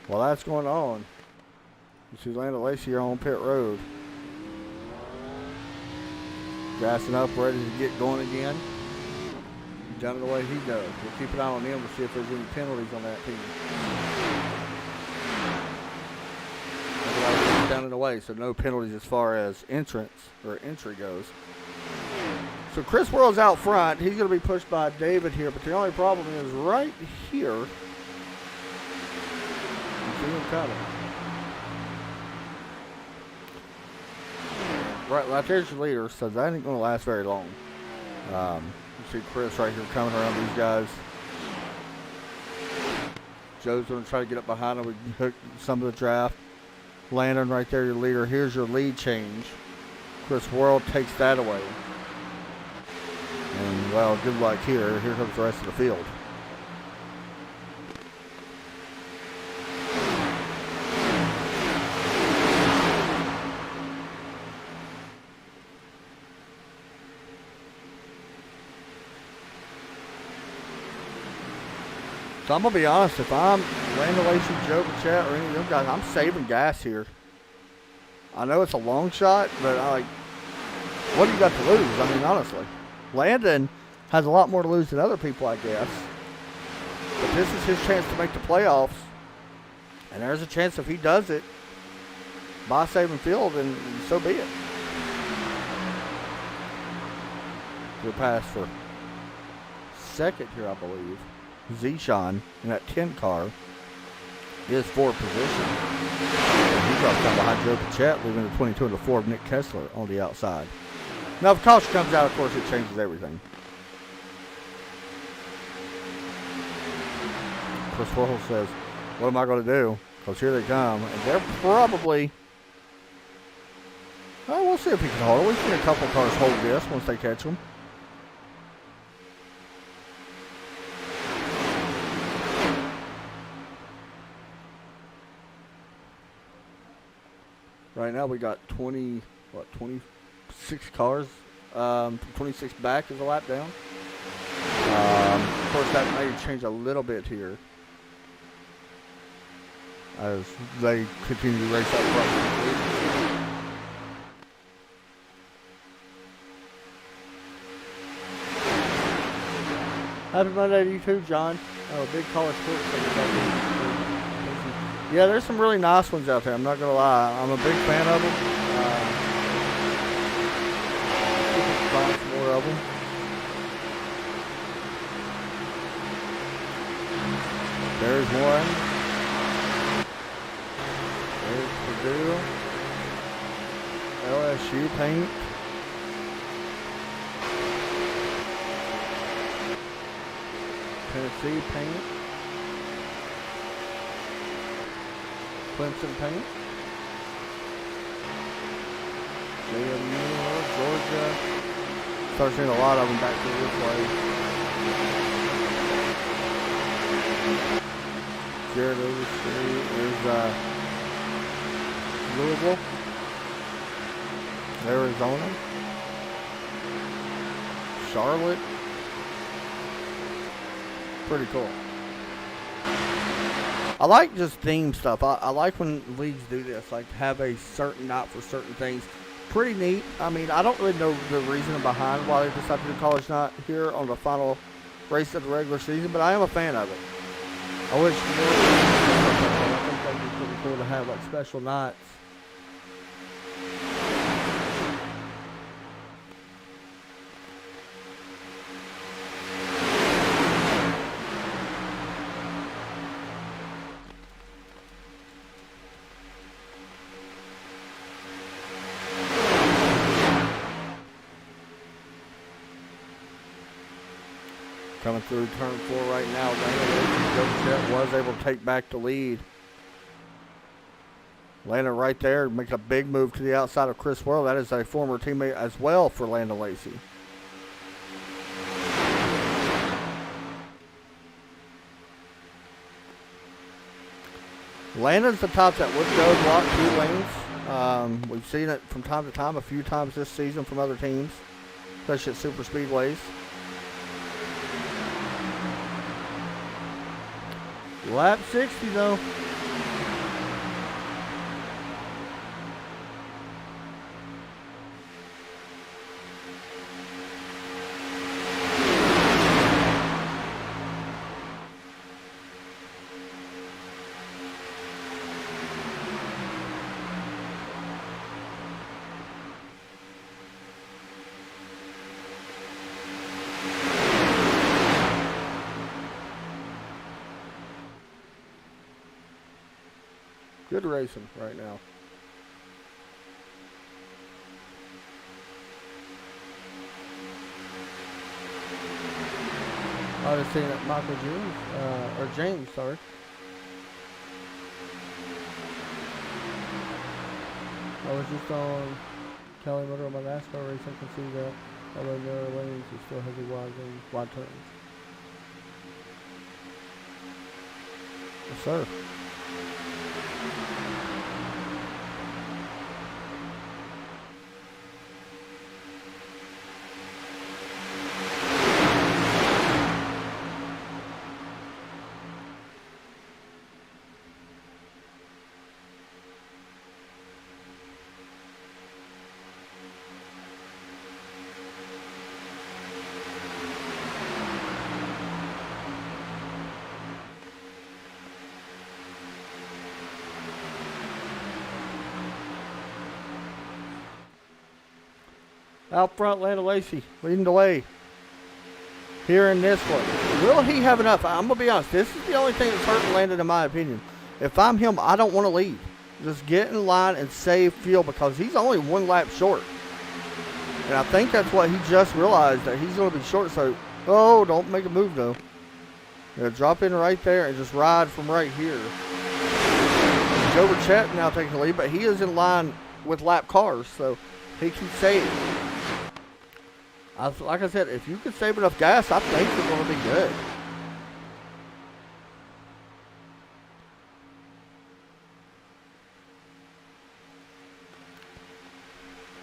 While that's going on, you see Landon Lacey here on pit road. Gassing up, ready to get going again. He's done it the way he does. We'll keep an eye on him to see if there's any penalties on that team. Down and away, so no penalties as far as entrance or entry goes. So Chris Worrell's out front. He's going to be pushed by David here, but the only problem is right here. You see him coming. Right there's your leader, so that ain't going to last very long. You see Chris right here coming around these guys. Joe's going to try to get up behind him with hook some of the draft. Landon right there, your leader. Here's your lead change. Chris Worrell takes that away. And, well, good luck here. Here comes the rest of the field. So I'm going to be honest, if I'm Landon Lacey, Joe Pachette, or any of them guys, I'm saving gas here. I know it's a long shot, but what do you got to lose? I mean, honestly. Landon has a lot more to lose than other people, I guess. But this is his chance to make the playoffs. And there's a chance if he does it by saving field, and so be it. Good pass for second here, I believe. Zishan in that 10 car is for position. And he drops down behind Joe Pachette, leaving the 22 and the 4 of Nick Kessler on the outside. Now, if caution comes out, of course, it changes everything. Chris Worrell says, what am I going to do? Because here they come. And they're probably... Well, we'll see if he can hold it. We've seen a couple cars hold this once they catch them. Right now we got 26 cars. 26 back is a lap down. Of course, that may change a little bit here as they continue to race up front. Happy Monday to you too, John. Oh, big college sports thing. Yeah, there's some really nice ones out there. I'm not going to lie. I'm a big fan of them. Find some more of them. There's one. There's Purdue. LSU paint. Tennessee paint. Clemson paint. JMU, Georgia. Start seeing a lot of them back to this way. Jared Overstreet. There's Louisville. Arizona. Charlotte. Pretty cool. I like just theme stuff. I like when leagues do this, like have a certain night for certain things. Pretty neat. I mean, I don't really know the reason behind why they decided to do college night here on the final race of the regular season, but I am a fan of it. I wish more. I think that'd be pretty cool to have like special nights. Coming through turn 4 right now. Landa was able to take back the lead. Landa right there, make a big move to the outside of Chris Worrell. That is a former teammate as well for Landa Lacey. Landa's the top that would go block 2 lanes. We've seen it from time to time, a few times this season from other teams, especially at super speedways. Lap 60 though. Good racing right now. I was seeing that Michael James, sorry. I was just on Kelly Motor on my NASCAR race. I can see that although narrow lanes, he still has a wide turns. Yes, sir. Out front, Landa Lacey leading the way here in this one. Will he have enough? I'm going to be honest. This is the only thing that's hurting Landon in my opinion. If I'm him, I don't want to lead. Just get in line and save fuel because he's only 1 lap short. And I think that's what he just realized, that he's going to be short. So, oh, don't make a move though. Drop in right there and just ride from right here. Joe Burchett now taking the lead, but he is in line with lap cars, so he can save. Like I said, if you can save enough gas, I think you're going to be good.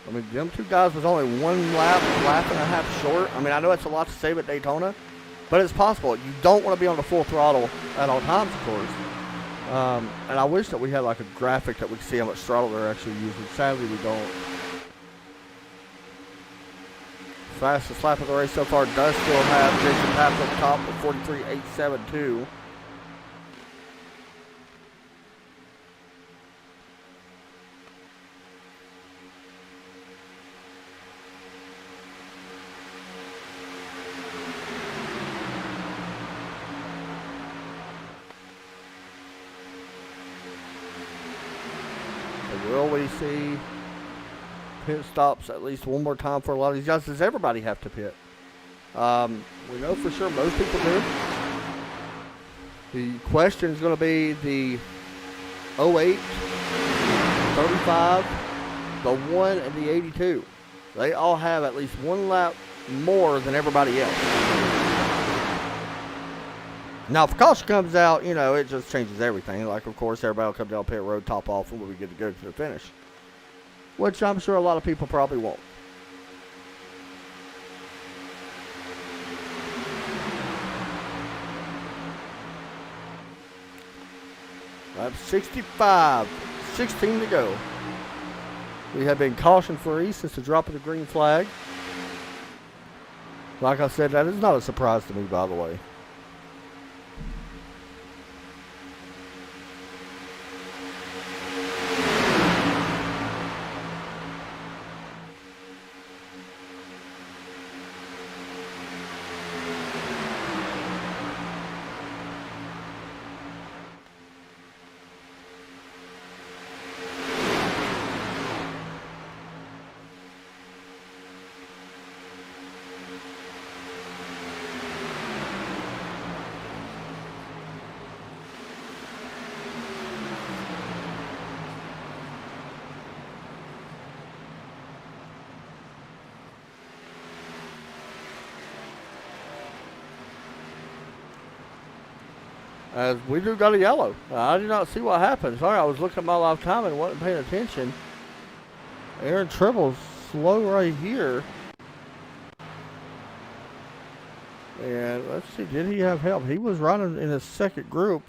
I mean, them 2 guys was only 1 lap and a half short. I mean, I know it's a lot to save at Daytona, but it's possible. You don't want to be on the full throttle at all times, of course. And I wish that we had like a graphic that we could see how much throttle they're actually using. Sadly, we don't. Fastest lap of the race so far does still have Jason Papp at the top with 43.872. So will we see pit stops at least one more time for a lot of these guys? Does everybody have to pit? We know for sure most people do. The question is going to be the 08, 35, the 1, and the 82. They all have at least 1 lap more than everybody else. Now, if caution comes out, you know, it just changes everything. Like, of course, everybody will come down pit road, top off, and we'll be good to go to the finish. Which I'm sure a lot of people probably won't. Lap 65, 16 to go. We have been cautioned for East since the drop of the green flag. Like I said, that is not a surprise to me, by the way. As we do got a yellow. I did not see what happened. Sorry, I was looking at my live time and wasn't paying attention. Aaron Tribble's slow right here. And let's see, did he have help? He was running in his second group.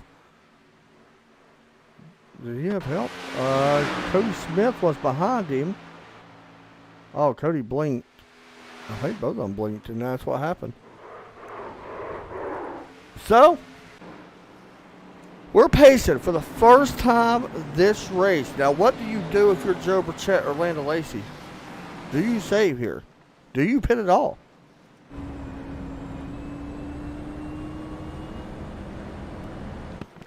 Did he have help? Cody Smith was behind him. Oh, Cody blinked. I think both of them blinked, and that's what happened. So, we're pacing for the first time this race. Now, what do you do if you're Joe Burchett or Lando Lacey? Do you save here? Do you pit at all?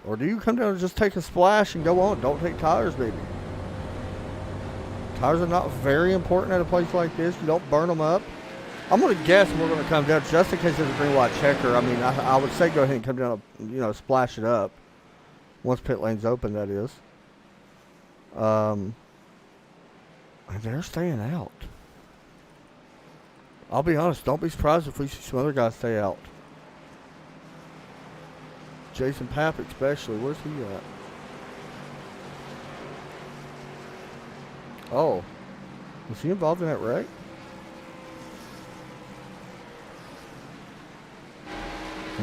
Or do you come down and just take a splash and go on? Don't take tires, baby. Tires are not very important at a place like this. You don't burn them up. I'm going to guess we're going to come down just in case there's a green white checker. I mean, I would say go ahead and come down and, splash it up. Once pit lane's open, that is. And they're staying out. I'll be honest, don't be surprised if we see some other guys stay out. Jason Papp especially. Where's he at? Oh. Was he involved in that wreck?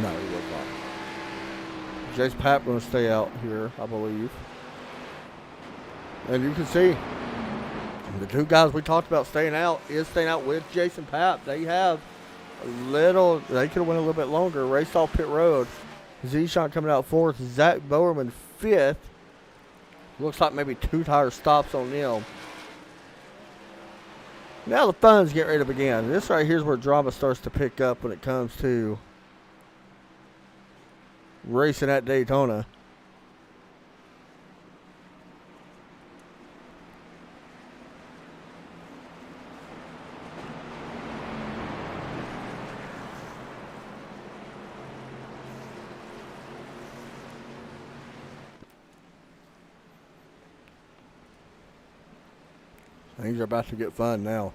No, he was not. Jason Papp going to stay out here, I believe. And you can see the two guys we talked about staying out with Jason Papp. They have they could have went a little bit longer. Raced off pit road. Zishan coming out fourth. Zach Bowerman fifth. Looks like maybe 2 tire stops on them. Now the fun's getting ready to begin. This right here is where drama starts to pick up when it comes to racing at Daytona. Things are about to get fun now.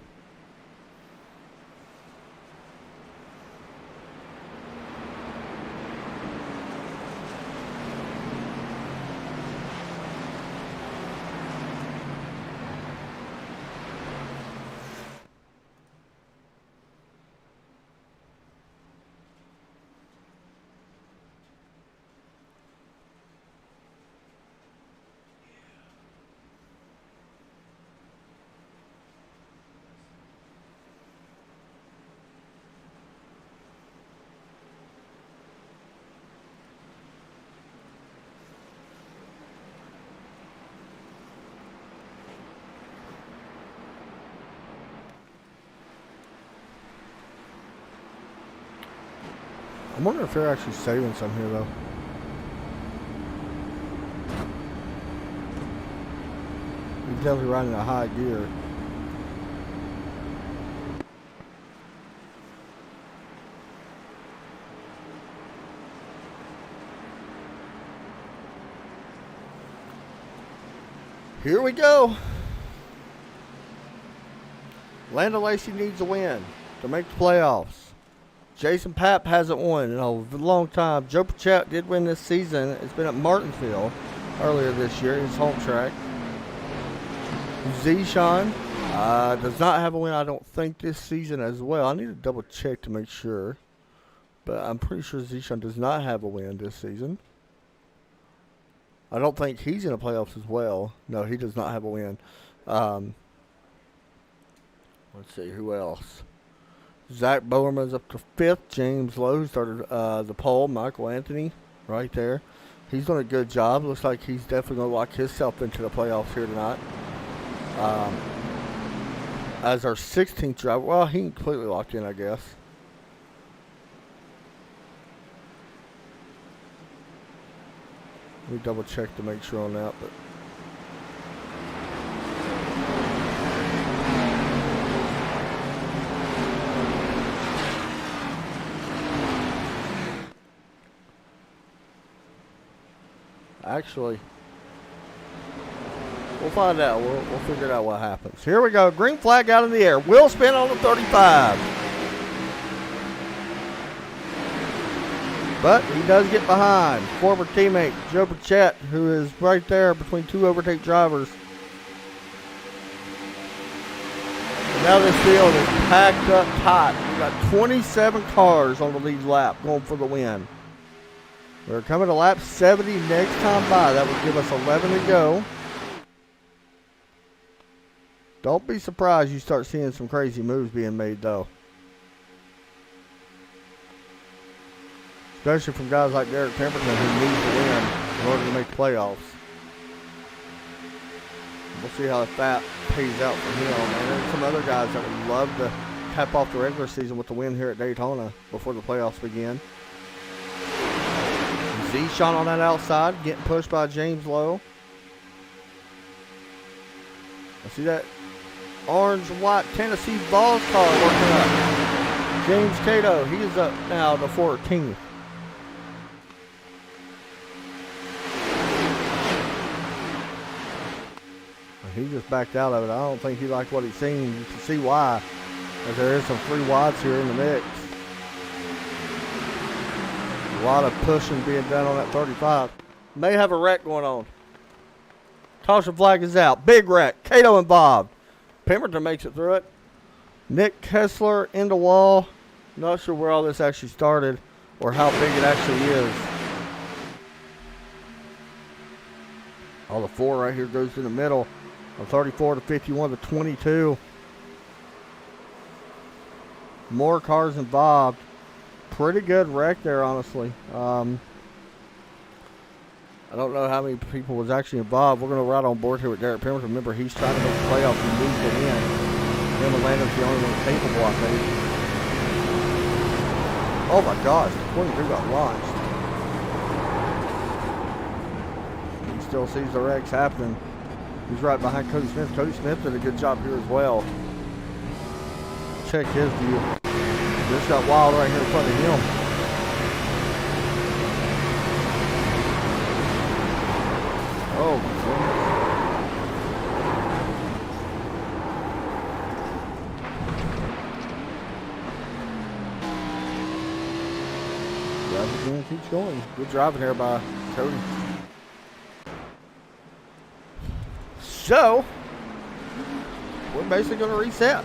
I'm wondering if they're actually saving some here, though. You can tell they're riding a high gear. Here we go. Lando Lacey needs a win to make the playoffs. Jason Papp hasn't won in a long time. Joe Burchett did win this season. It's been at Martinsville earlier this year, his home track. Zishan does not have a win, I don't think, this season as well. I need to double check to make sure. But I'm pretty sure Zishan does not have a win this season. I don't think he's in the playoffs as well. No, he does not have a win. Let's see, who else? Zach Bowerman's up to 5th. James Lowe started the pole. Michael Anthony right there. He's done a good job. Looks like he's definitely going to lock himself into the playoffs here tonight. As our 16th driver. Well, he ain't completely locked in, I guess. Let me double check to make sure on that. But actually, we'll find out. We'll figure out what happens. Here we go. Green flag out in the air. Wheel spin on the 35. But he does get behind former teammate Joe Pachette, who is right there between two overtake drivers. Now this field is packed up tight. We've got 27 cars on the lead lap going for the win. We're coming to lap 70 next time by. That would give us 11 to go. Don't be surprised you start seeing some crazy moves being made, though. Especially from guys like Derek Pemberton, who needs to win in order to make the playoffs. We'll see how that pays out for him. And there's some other guys that would love to cap off the regular season with the win here at Daytona before the playoffs begin. Z-Shot on that outside, getting pushed by James Lowe. I see that orange-white Tennessee Vols car working up. James Cato, he's up now to 14th. He just backed out of it. I don't think he liked what he's seen. You can see why, as there is some free wides here in the mix. A lot of pushing being done on that 35. May have a wreck going on. Caution flag is out. Big wreck. Cato involved. Pemberton makes it through it. Nick Kessler in the wall. Not sure where all this actually started or how big it actually is. All the four right here goes in the middle. From 34 to 51 to 22. More cars involved. Pretty good wreck there, honestly. I don't know how many people was actually involved. We're going to ride on board here with Derek Pemberton. Remember, he's trying to make the playoffs and needs to win. Him and Landon's the only one capable, I think. Oh my gosh, the 22 got launched. He still sees the wrecks happening. He's right behind Cody Smith. Cody Smith did a good job here as well. Check his view. This got wild right here in front of him. Oh my goodness. Drive again, keeps going. Good driving here by Cody. So, we're basically going to reset.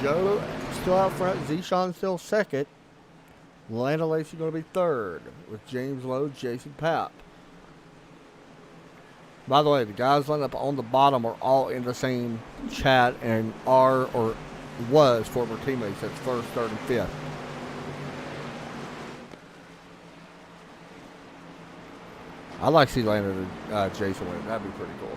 Joe still out front. Z-Sean still second. Lando Lacey going to be third with James Lowe, Jason Papp. By the way, the guys lined up on the bottom are all in the same chat and are or was former teammates. That's first, third, and fifth. I'd like to see Lando and Jason win. That'd be pretty cool.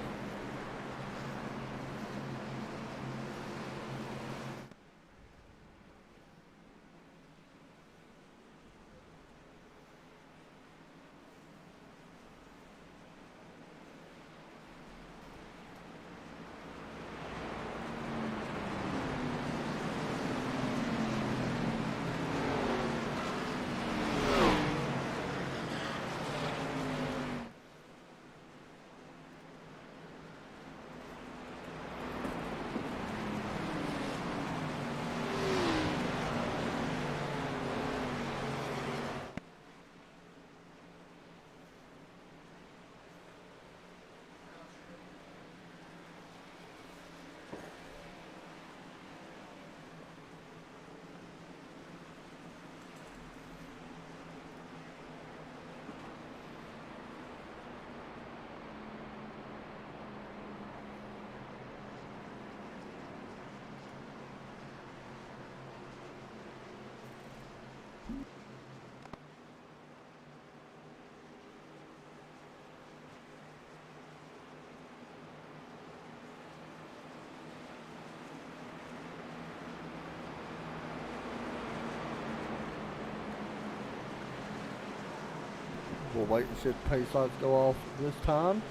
We'll wait and see if the pace lights go off this time.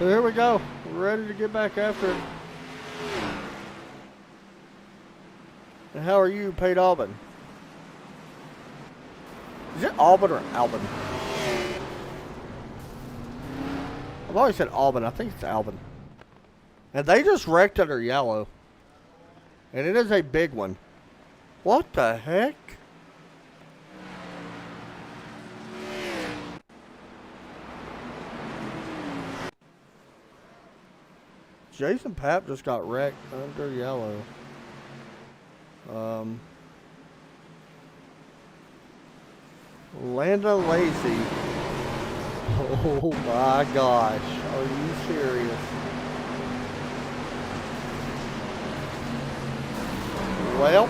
So here we go. We're ready to get back after it. And how are you, Pate Albin? Is it Albin or Albin? I've always said Albin. I think it's Albin. And they just wrecked under yellow. And it is a big one. What the heck? Jason Papp just got wrecked under yellow. Landa Lacey. Oh my gosh. Are you serious? Well,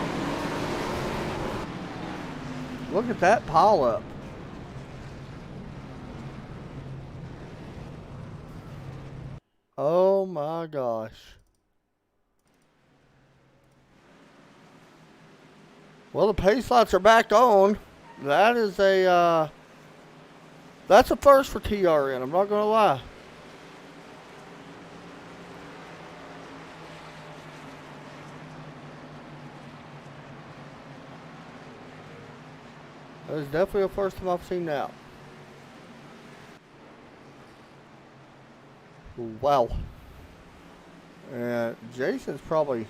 look at that pile up. Oh my gosh. Well, the pace lights are back on. That is that's a first for TRN, I'm not gonna lie. That is definitely the first time I've seen that. Wow. And Jason's probably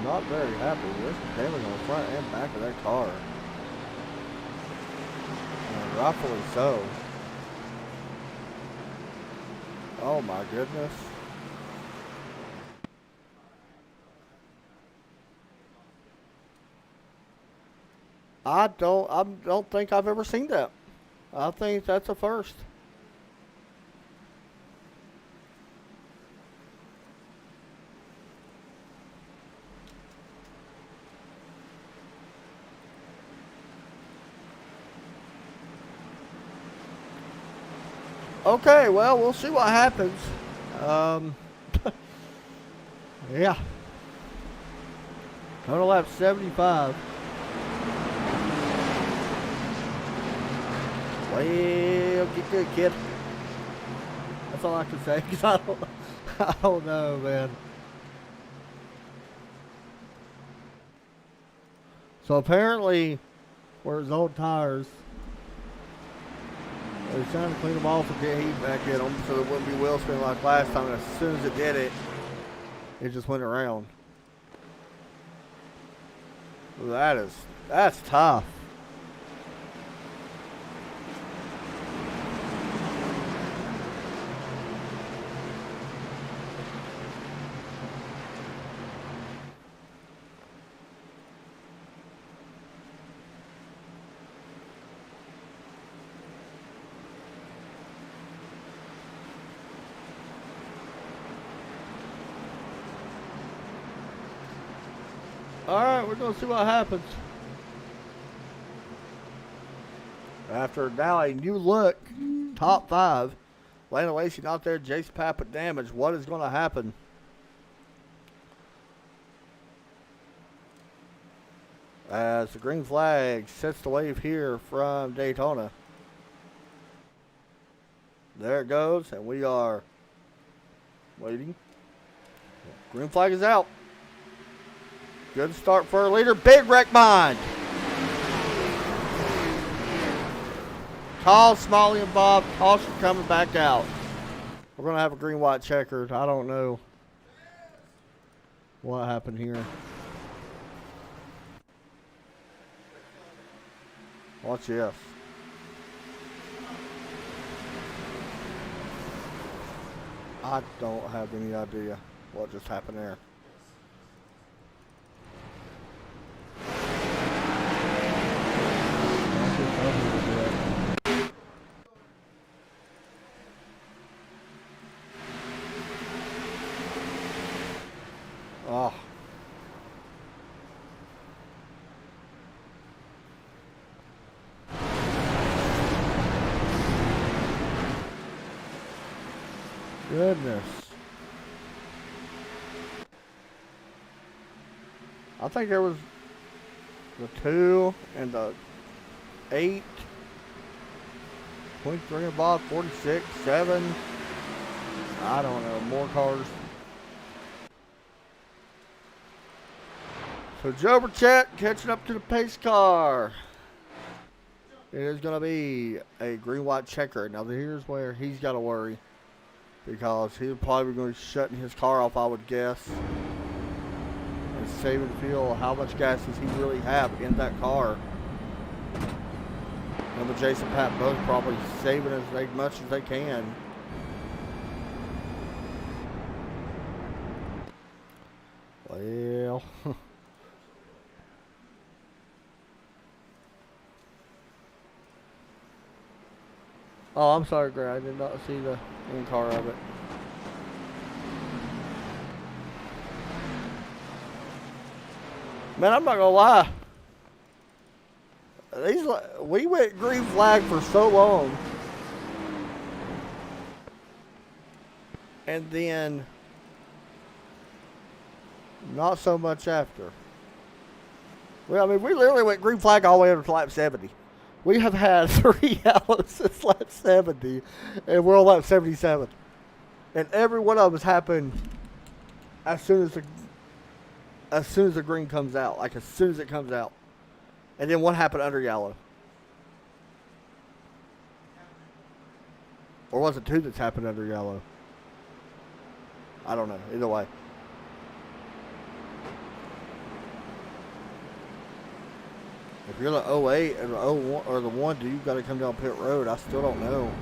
not very happy. There's some damage on the front and back of that car. And rightfully so. Oh my goodness. I don't think I've ever seen that. I think that's a first. Okay, well, we'll see what happens. Yeah. Total lap 75. Well, get good, kid. That's all I can say, because I don't know, man. So apparently, where his old tires, they were trying to clean them off and get heat back in them so it wouldn't be wheel spin like last time. And as soon as it did it, it just went around. That's tough. Alright, we're going to see what happens. After now a new look, top 5. Landa Lacey not there, Jason Papp with damage. What is going to happen? As the green flag sets the wave here from Daytona. There it goes, and we are waiting. Green flag is out. Good start for our leader. Big wreck behind. Call Smalley and Bob. Caution coming back out. We're going to have a green-white checkered. I don't know what happened here. Watch this. I don't have any idea what just happened there. Oh. Goodness. I think there was the 2 and the 8. 23 and Bob, 46, 7. I don't know, more cars. So Joe Burchett catching up to the pace car. It is going to be a green-white checker. Now here's where he's got to worry, because he's probably going to be shutting his car off, I would guess, and saving fuel. How much gas does he really have in that car? And with Jason Pat both probably saving as much as they can. Well, oh, I'm sorry, Greg. I did not see the in-car of it. Man, I'm not gonna lie. We went green flag for so long, and then not so much after. Well, I mean, we literally went green flag all the way up to lap 70. We have had 3 yellows since lap 70, and we're on lap 77. And every one of them has happened as soon as the green comes out, like as soon as it comes out. And then one happened under yellow. Or was it 2 that's happened under yellow? I don't know. Either way. If you're the 08 or the 01 or the 1, do you got to come down pit road? I still don't know.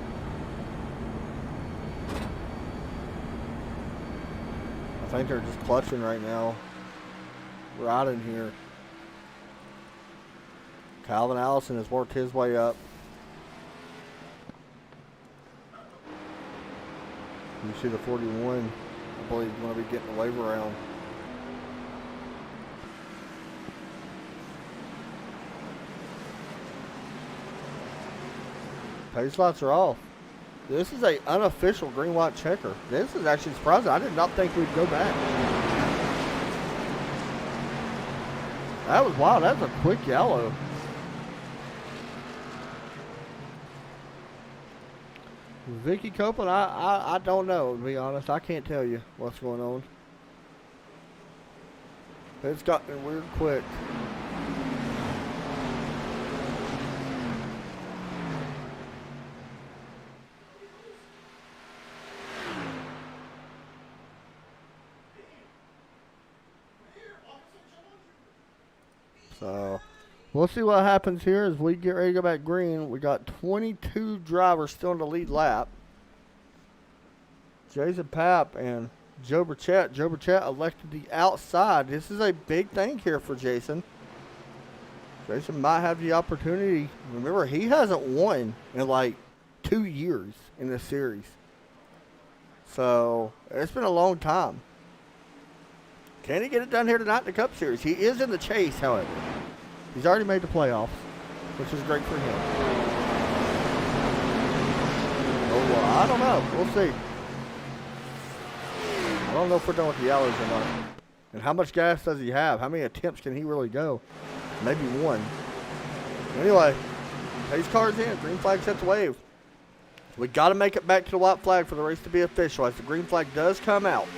I think they're just clutching right now. Right in here. Calvin Allison has worked his way up. You see the 41. I believe he's going to be getting the wave around. Pace lights are off. This is an unofficial green-white checker. This is actually surprising. I did not think we'd go back. That was wild. That was a quick yellow. Vicky Copeland, I don't know, to be honest. I can't tell you what's going on. It's gotten weird quick. So, we'll see what happens here as we get ready to go back green. We got 22 drivers still in the lead lap. Jason Papp and Joe Burchett. Joe Burchett elected the outside. This is a big thing here for Jason. Jason might have the opportunity. Remember, he hasn't won in like 2 years in this series. So, it's been a long time. Can he get it done here tonight in the Cup Series? He is in the chase, however. He's already made the playoffs, which is great for him. Oh, well, I don't know. We'll see. I don't know if we're done with the yellows or not. And how much gas does he have? How many attempts can he really go? Maybe one. Anyway, pace car's in. Green flag sets the wave. We got to make it back to the white flag for the race to be official, as the green flag does come out.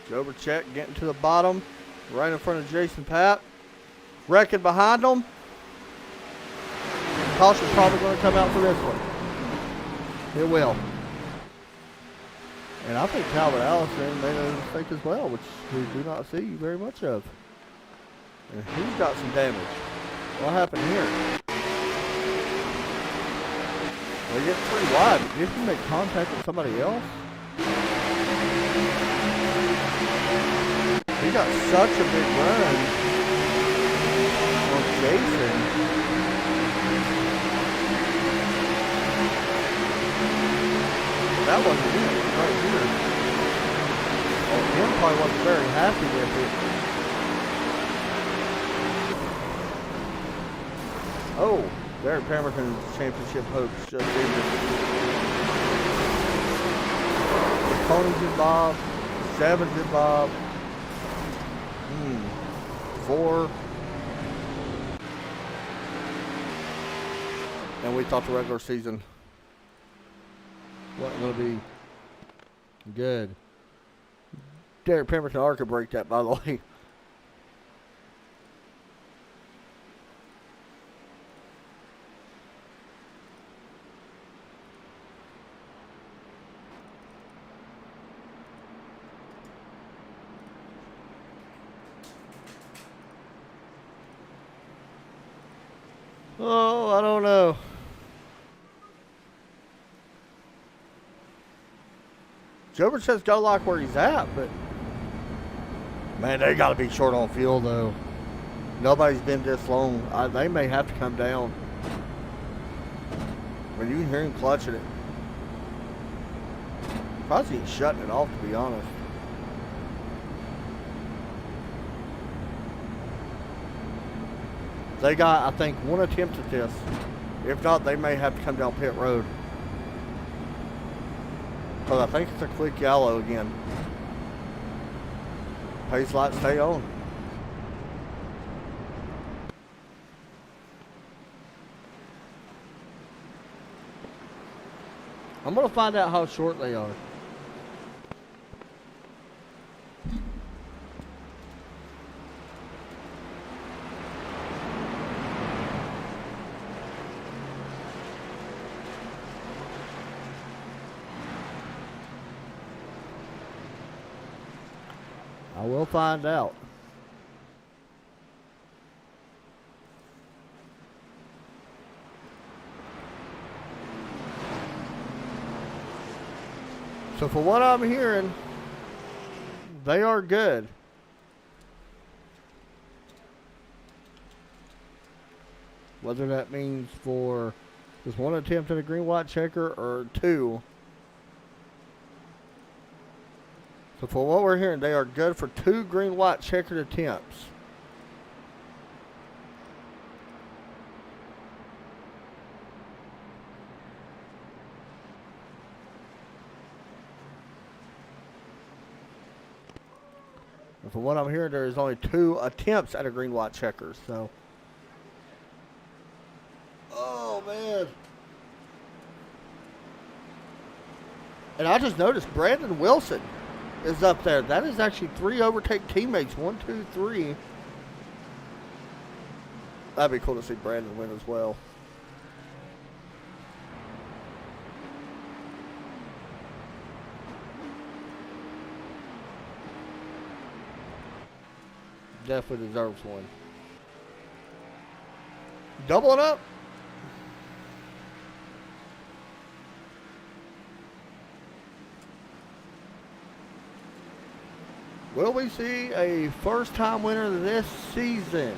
Joe Burchett getting to the bottom, right in front of Jason Papp. Wrecking behind him. Caution's probably going to come out for this one. It will. And I think Calvin Allison made a mistake as well, which we do not see very much of. And he's got some damage. What happened here? They get pretty wide. Did he make contact with somebody else? He got such a big run on Jason. That wasn't it. It was right here. Oh, Tim probably wasn't very happy with it. Oh, Derek Pemberton's championship hopes just ended. Mcconney's involved. Seven's involved. 4. And we thought the regular season wasn't going to be good. Derek Pemberton Ark could break that, by the way. Oh, I don't know. Jover says go like where he's at, but man, they got to be short on fuel though. Nobody's been this long. They may have to come down. When you can hear him clutching it, probably he's shutting it off, to be honest. They got, I think, one attempt at this. If not, they may have to come down pit road. Because I think it's a quick yellow again. Pace light stay on. I'm going to find out how short they are. I will find out. So for what I'm hearing, they are good. Whether that means for just one attempt at a green white checker or two. So for what we're hearing, they are good for 2 green white checkered attempts. And from what I'm hearing, there is only 2 attempts at a green white checker. So, oh man. And I just noticed Brandon Wilson is up there. That is actually 3 overtake teammates. 1, 2, 3. That'd be cool to see Brandon win as well. Definitely deserves one. Doubling up. Will we see a first-time winner this season?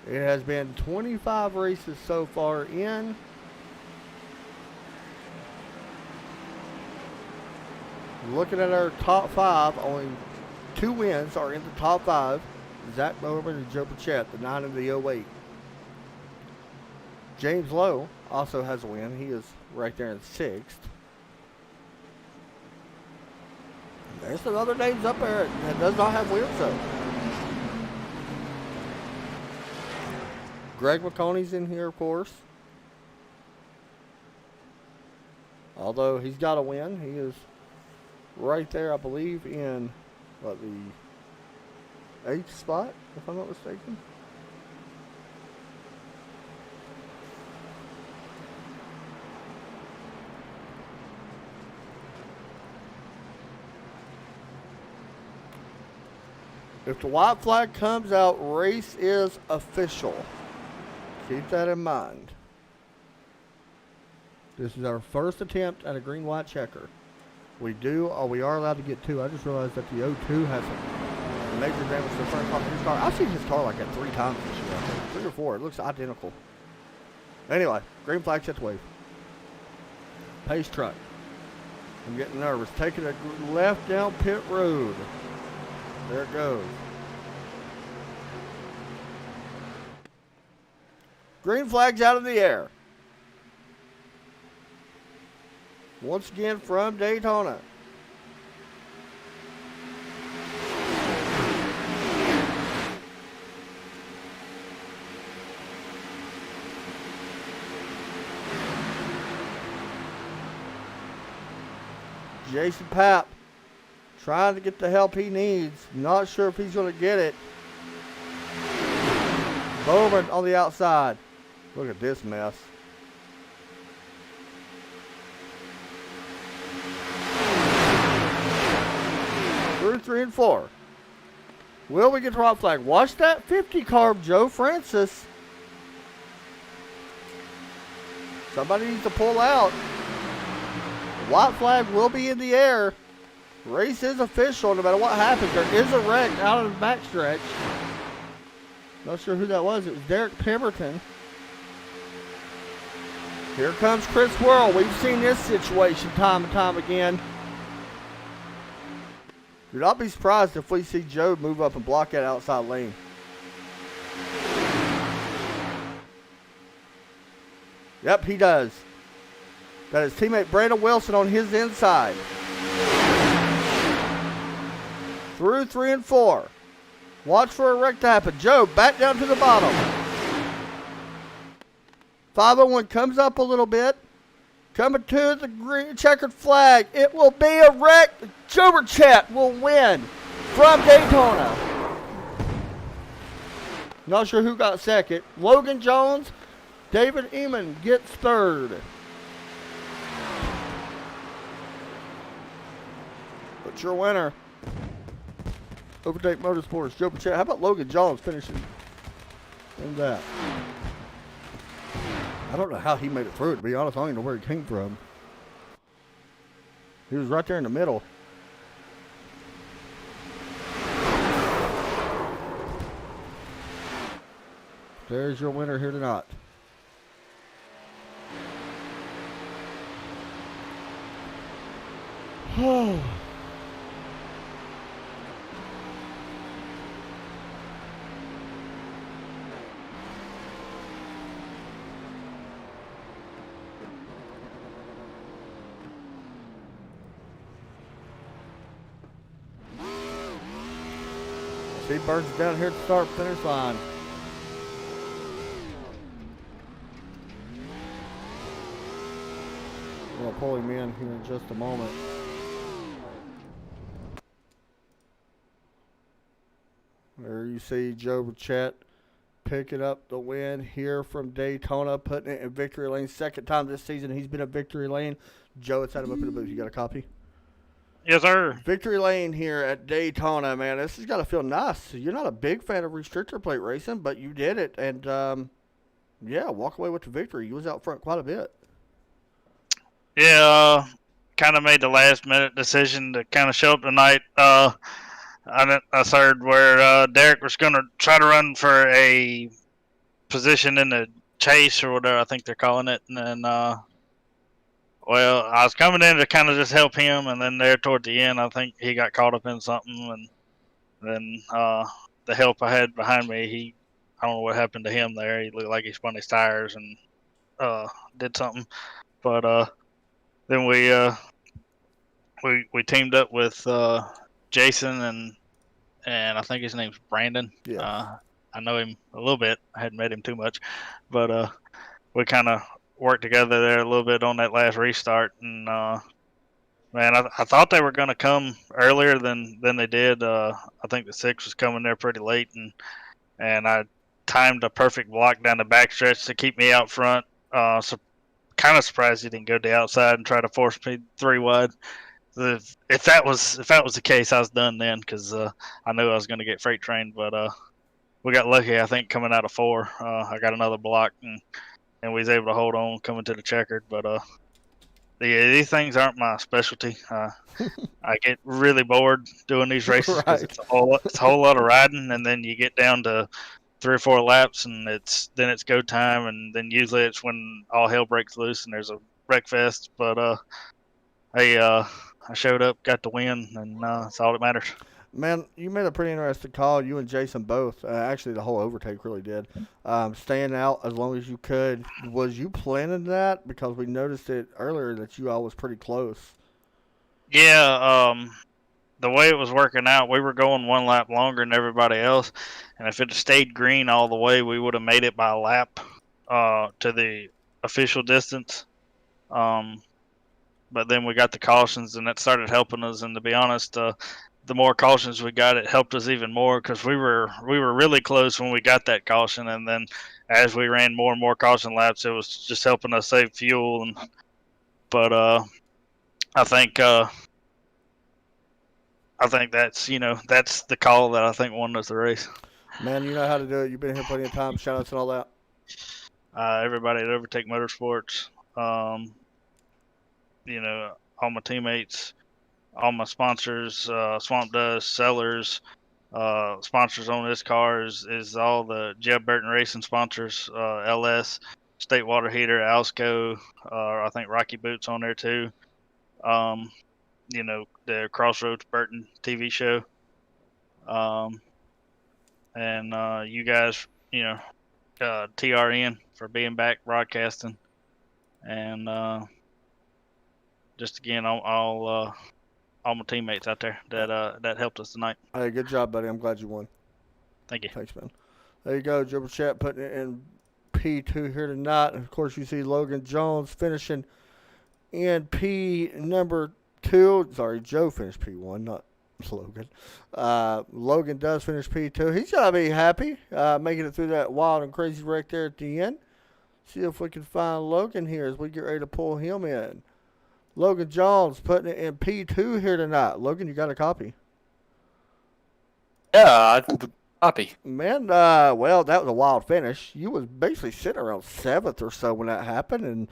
It has been 25 races so far in. Looking at our top 5, only 2 wins are in the top 5. Zach Bowman and Joe Pachette, the 9 and the 08. James Lowe also has a win. He is right there in 6th. There's some other names up there that does not have wheels though. Greg Mcconney's in here, of course. Although he's got a win, he is right there, I believe, in what, the 8th spot, if I'm not mistaken. If the white flag comes out, race is official. Keep that in mind. This is our first attempt at a green-white checker. We are allowed to get 2. I just realized that the 02 has some major damage to the front of his car. I've seen his car like that 3 times this year. 3 or 4. It looks identical. Anyway, green flag set to wave. Pace truck. I'm getting nervous. Taking a left down pit road. There it goes. Green flag's out of the air. Once again from Daytona. Jason Papp trying to get the help he needs. Not sure if he's going to get it. Bowman on the outside. Look at this mess. Through 3 and 4. Will we get the white flag? Watch that 50 carb, Joe Francis. Somebody needs to pull out. The white flag will be in the air. Race is official no matter what happens. There is a wreck out of the backstretch. Not sure who that was. It was Derek Pemberton. Here comes Chris Worrell. We've seen this situation time and time again. Do not be surprised if we see Joe move up and block that outside lane. Yep, he does. Got his teammate Brandon Wilson on his inside. Through 3 and 4. Watch for a wreck to happen. Joe back down to the bottom. 501 comes up a little bit. Coming to the green checkered flag. It will be a wreck. Joe Burchett will win from Daytona. Not sure who got second. Logan Jones. David Eamon gets third. But your winner, Overtake Motorsports, Joe Burchett. How about Logan Jones finishing in that? I don't know how he made it through, to be honest. I don't even know where he came from. He was right there in the middle. There's your winner here tonight. Oh. See Burns down here at the start finish line. We'll pull him in here in just a moment. There you see Joe Burchett picking up the win here from Daytona, putting it in victory lane. Second time this season he's been in victory lane. Joe, it's had him up in the booth. You got a copy? Yes, sir. Victory lane here at Daytona, man. This has got to feel nice. You're not a big fan of restrictor plate racing, but you did it. And, yeah, walk away with the victory. You was out front quite a bit. Yeah, kind of made the last-minute decision to kind of show up tonight. I heard where Derek was going to try to run for a position in the chase or whatever I think they're calling it. And then, well, I was coming in to kind of just help him, and then there toward the end, I think he got caught up in something. And then the help I had behind me, I don't know what happened to him there. He looked like he spun his tires and did something. But then we teamed up with Jason and I think his name's Brandon. Yeah. I know him a little bit. I hadn't met him too much, but we kind of worked together there a little bit on that last restart. And man, I thought they were going to come earlier than they did. I think the 6 was coming there pretty late, and I timed a perfect block down the backstretch to keep me out front. So kind of surprised he didn't go to the outside and try to force me 3 wide. If that was the case, I was done then, because I knew I was going to get freight trained. But we got lucky, I think, coming out of 4. I got another block, and we was able to hold on coming to the checkered. But these things aren't my specialty. I get really bored doing these races because it's a whole lot of riding, and then you get down to 3 or 4 laps, and it's go time, and then usually it's when all hell breaks loose and there's a wreck fest. But I showed up, got the win, and that's all that matters. Man, you made a pretty interesting call. You and Jason both. Actually, the whole overtake really did. Staying out as long as you could. Was you planning that? Because we noticed it earlier that you all was pretty close. Yeah, the way it was working out, we were going 1 lap longer than everybody else, and if it had stayed green all the way, we would have made it by a lap to the official distance. but then we got the cautions, and that started helping us. And to be honest, the more cautions we got, it helped us even more because we were really close when we got that caution, and then as we ran more and more caution laps, it was just helping us save fuel. And but I think that's that's the call that I think won us the race. Man, you know how to do it. You've been here plenty of times. Shout outs and all that. Everybody at Overtake Motorsports, all my teammates, all my sponsors, Swamp Dust, Sellers, sponsors on this car is all the Jeb Burton Racing sponsors, LS, State Water Heater, Alsco, I think Rocky Boots on there too. The Crossroads Burton TV show. And you guys, TRN for being back broadcasting. And just again, all my teammates out there that helped us tonight. Hey, good job, buddy. I'm glad you won. Thank you. Thanks, man. There you go, Dribble Chat putting it in P2 here tonight. Of course, you see Logan Jones finishing in P number 2. Sorry, Joe finished P1, not Logan. Logan does finish P2. He's got to be happy making it through that wild and crazy wreck there at the end. See if we can find Logan here as we get ready to pull him in. Logan Jones putting it in P2 here tonight. Logan, you got a copy? Yeah, I copy. Man, well, that was a wild finish. You was basically sitting around 7th or so when that happened, and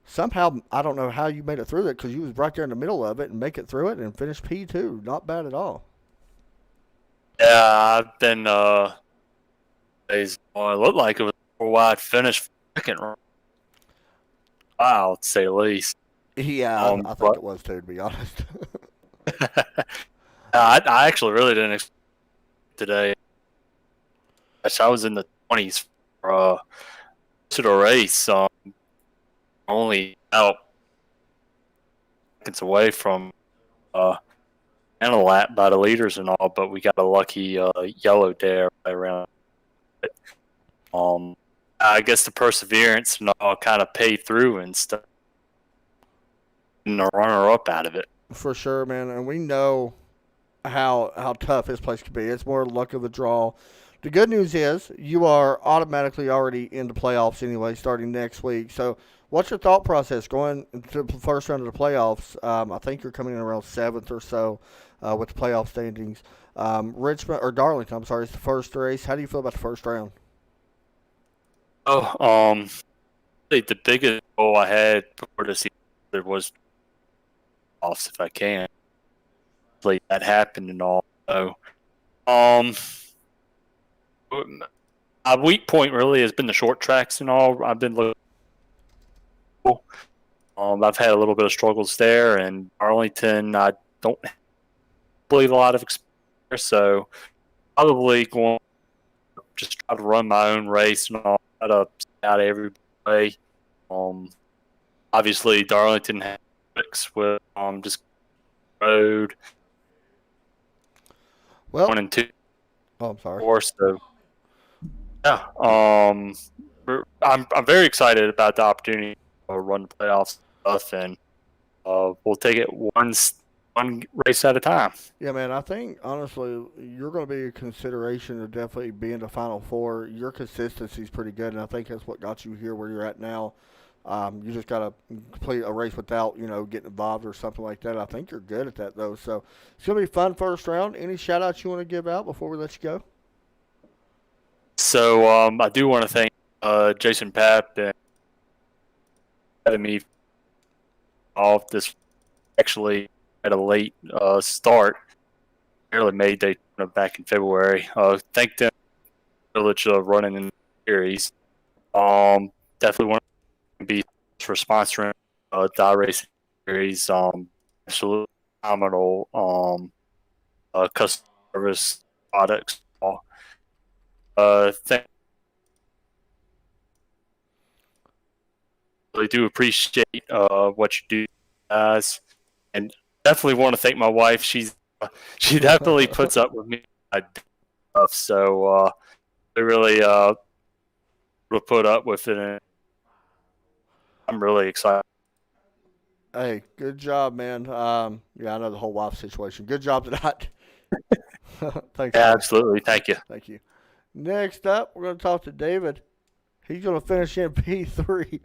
somehow, I don't know how you made it through it because you was right there in the middle of it and make it through it and finish P2. Not bad at all. Yeah, I've been it looked like it was a wide finish for second round. Wow, to say the least. Yeah, I think it was too, to be honest. I actually really didn't expect today. I was in the 20s for to the race. Only out seconds away from and a lap by the leaders and all, but we got a lucky yellow there right around it. I guess the perseverance and all kind of paid through and stuff. And the runner-up out of it. For sure, man. And we know how tough this place could be. It's more luck of the draw. The good news is you are automatically already in the playoffs anyway, starting next week. So what's your thought process going into the first round of the playoffs? I think you're coming in around 7th or so with the playoff standings. Darlington, I'm sorry, is the first race. How do you feel about the first round? The biggest goal I had before the season was offs if I can. Like that happened and all. So, my weak point really has been the short tracks and all. I've been looking. I've had a little bit of struggles there, and Arlington, I don't believe a lot of experience, so probably going to just try to run my own race and all, try to stay out of everybody. Obviously, Darlington has tricks with just road. Well, 1 and 2. Oh, I'm sorry. So, yeah, I'm very excited about the opportunity to run the playoffs stuff, and we'll take it one race at a time. Yeah, man, I think, honestly, you're going to be a consideration to definitely be in the Final Four. Your consistency is pretty good, and I think that's what got you here where you're at now. You just got to complete a race without, getting involved or something like that. I think you're good at that, though. So it's going to be fun first round. Any shout-outs you want to give out before we let you go? So I do want to thank Jason Papp and having me off this actually at a late start. Barely made Daytona back in February. Thank them for the privilege of running in the series. Definitely want to be for sponsoring the Iracing series. Absolutely phenomenal customer service products. Really do appreciate what you do, guys, and definitely want to thank my wife. She definitely puts up with me, so they really will put up with it. And I'm really excited. Hey, good job, man. Yeah, I know the whole wife situation. Good job tonight. Thanks. Yeah, man. absolutely. Thank you. Thank you. Next up, we're going to talk to David. He's going to finish in P3.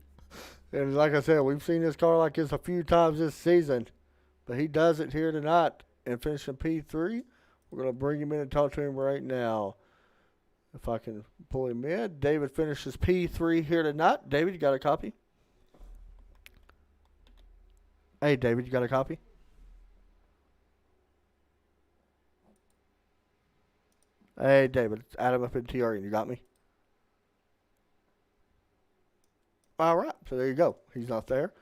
And like I said, we've seen this car like this a few times this season. But he does it here tonight and finish in P3. We're going to bring him in and talk to him right now. If I can pull him in. David finishes P3 here tonight. David, you got a copy? Hey, David, you got a copy? Hey, David, it's Adam up in TRN. You got me? All right, so there you go. He's not there.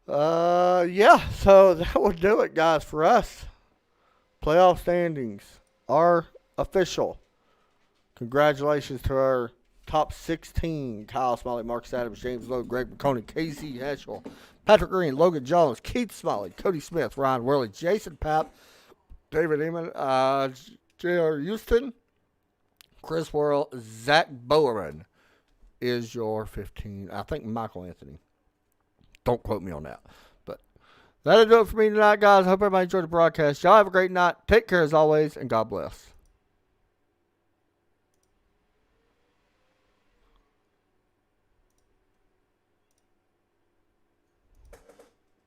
Yeah, so that will do it, guys, for us. Playoff standings are official. Congratulations to our top 16. Kyle Smiley, Marcus Adams, James Lowe, Greg McConney, Casey Heschel, Patrick Green, Logan Jones, Keith Smiley, Cody Smith, Ryan Worley, Jason Papp, David Eamon, J.R. Houston, Chris Worrell, Zach Bowerman is your 15. I think Michael Anthony. Don't quote me on that. But that'll do it for me tonight, guys. I hope everybody enjoyed the broadcast. Y'all have a great night. Take care as always, and God bless.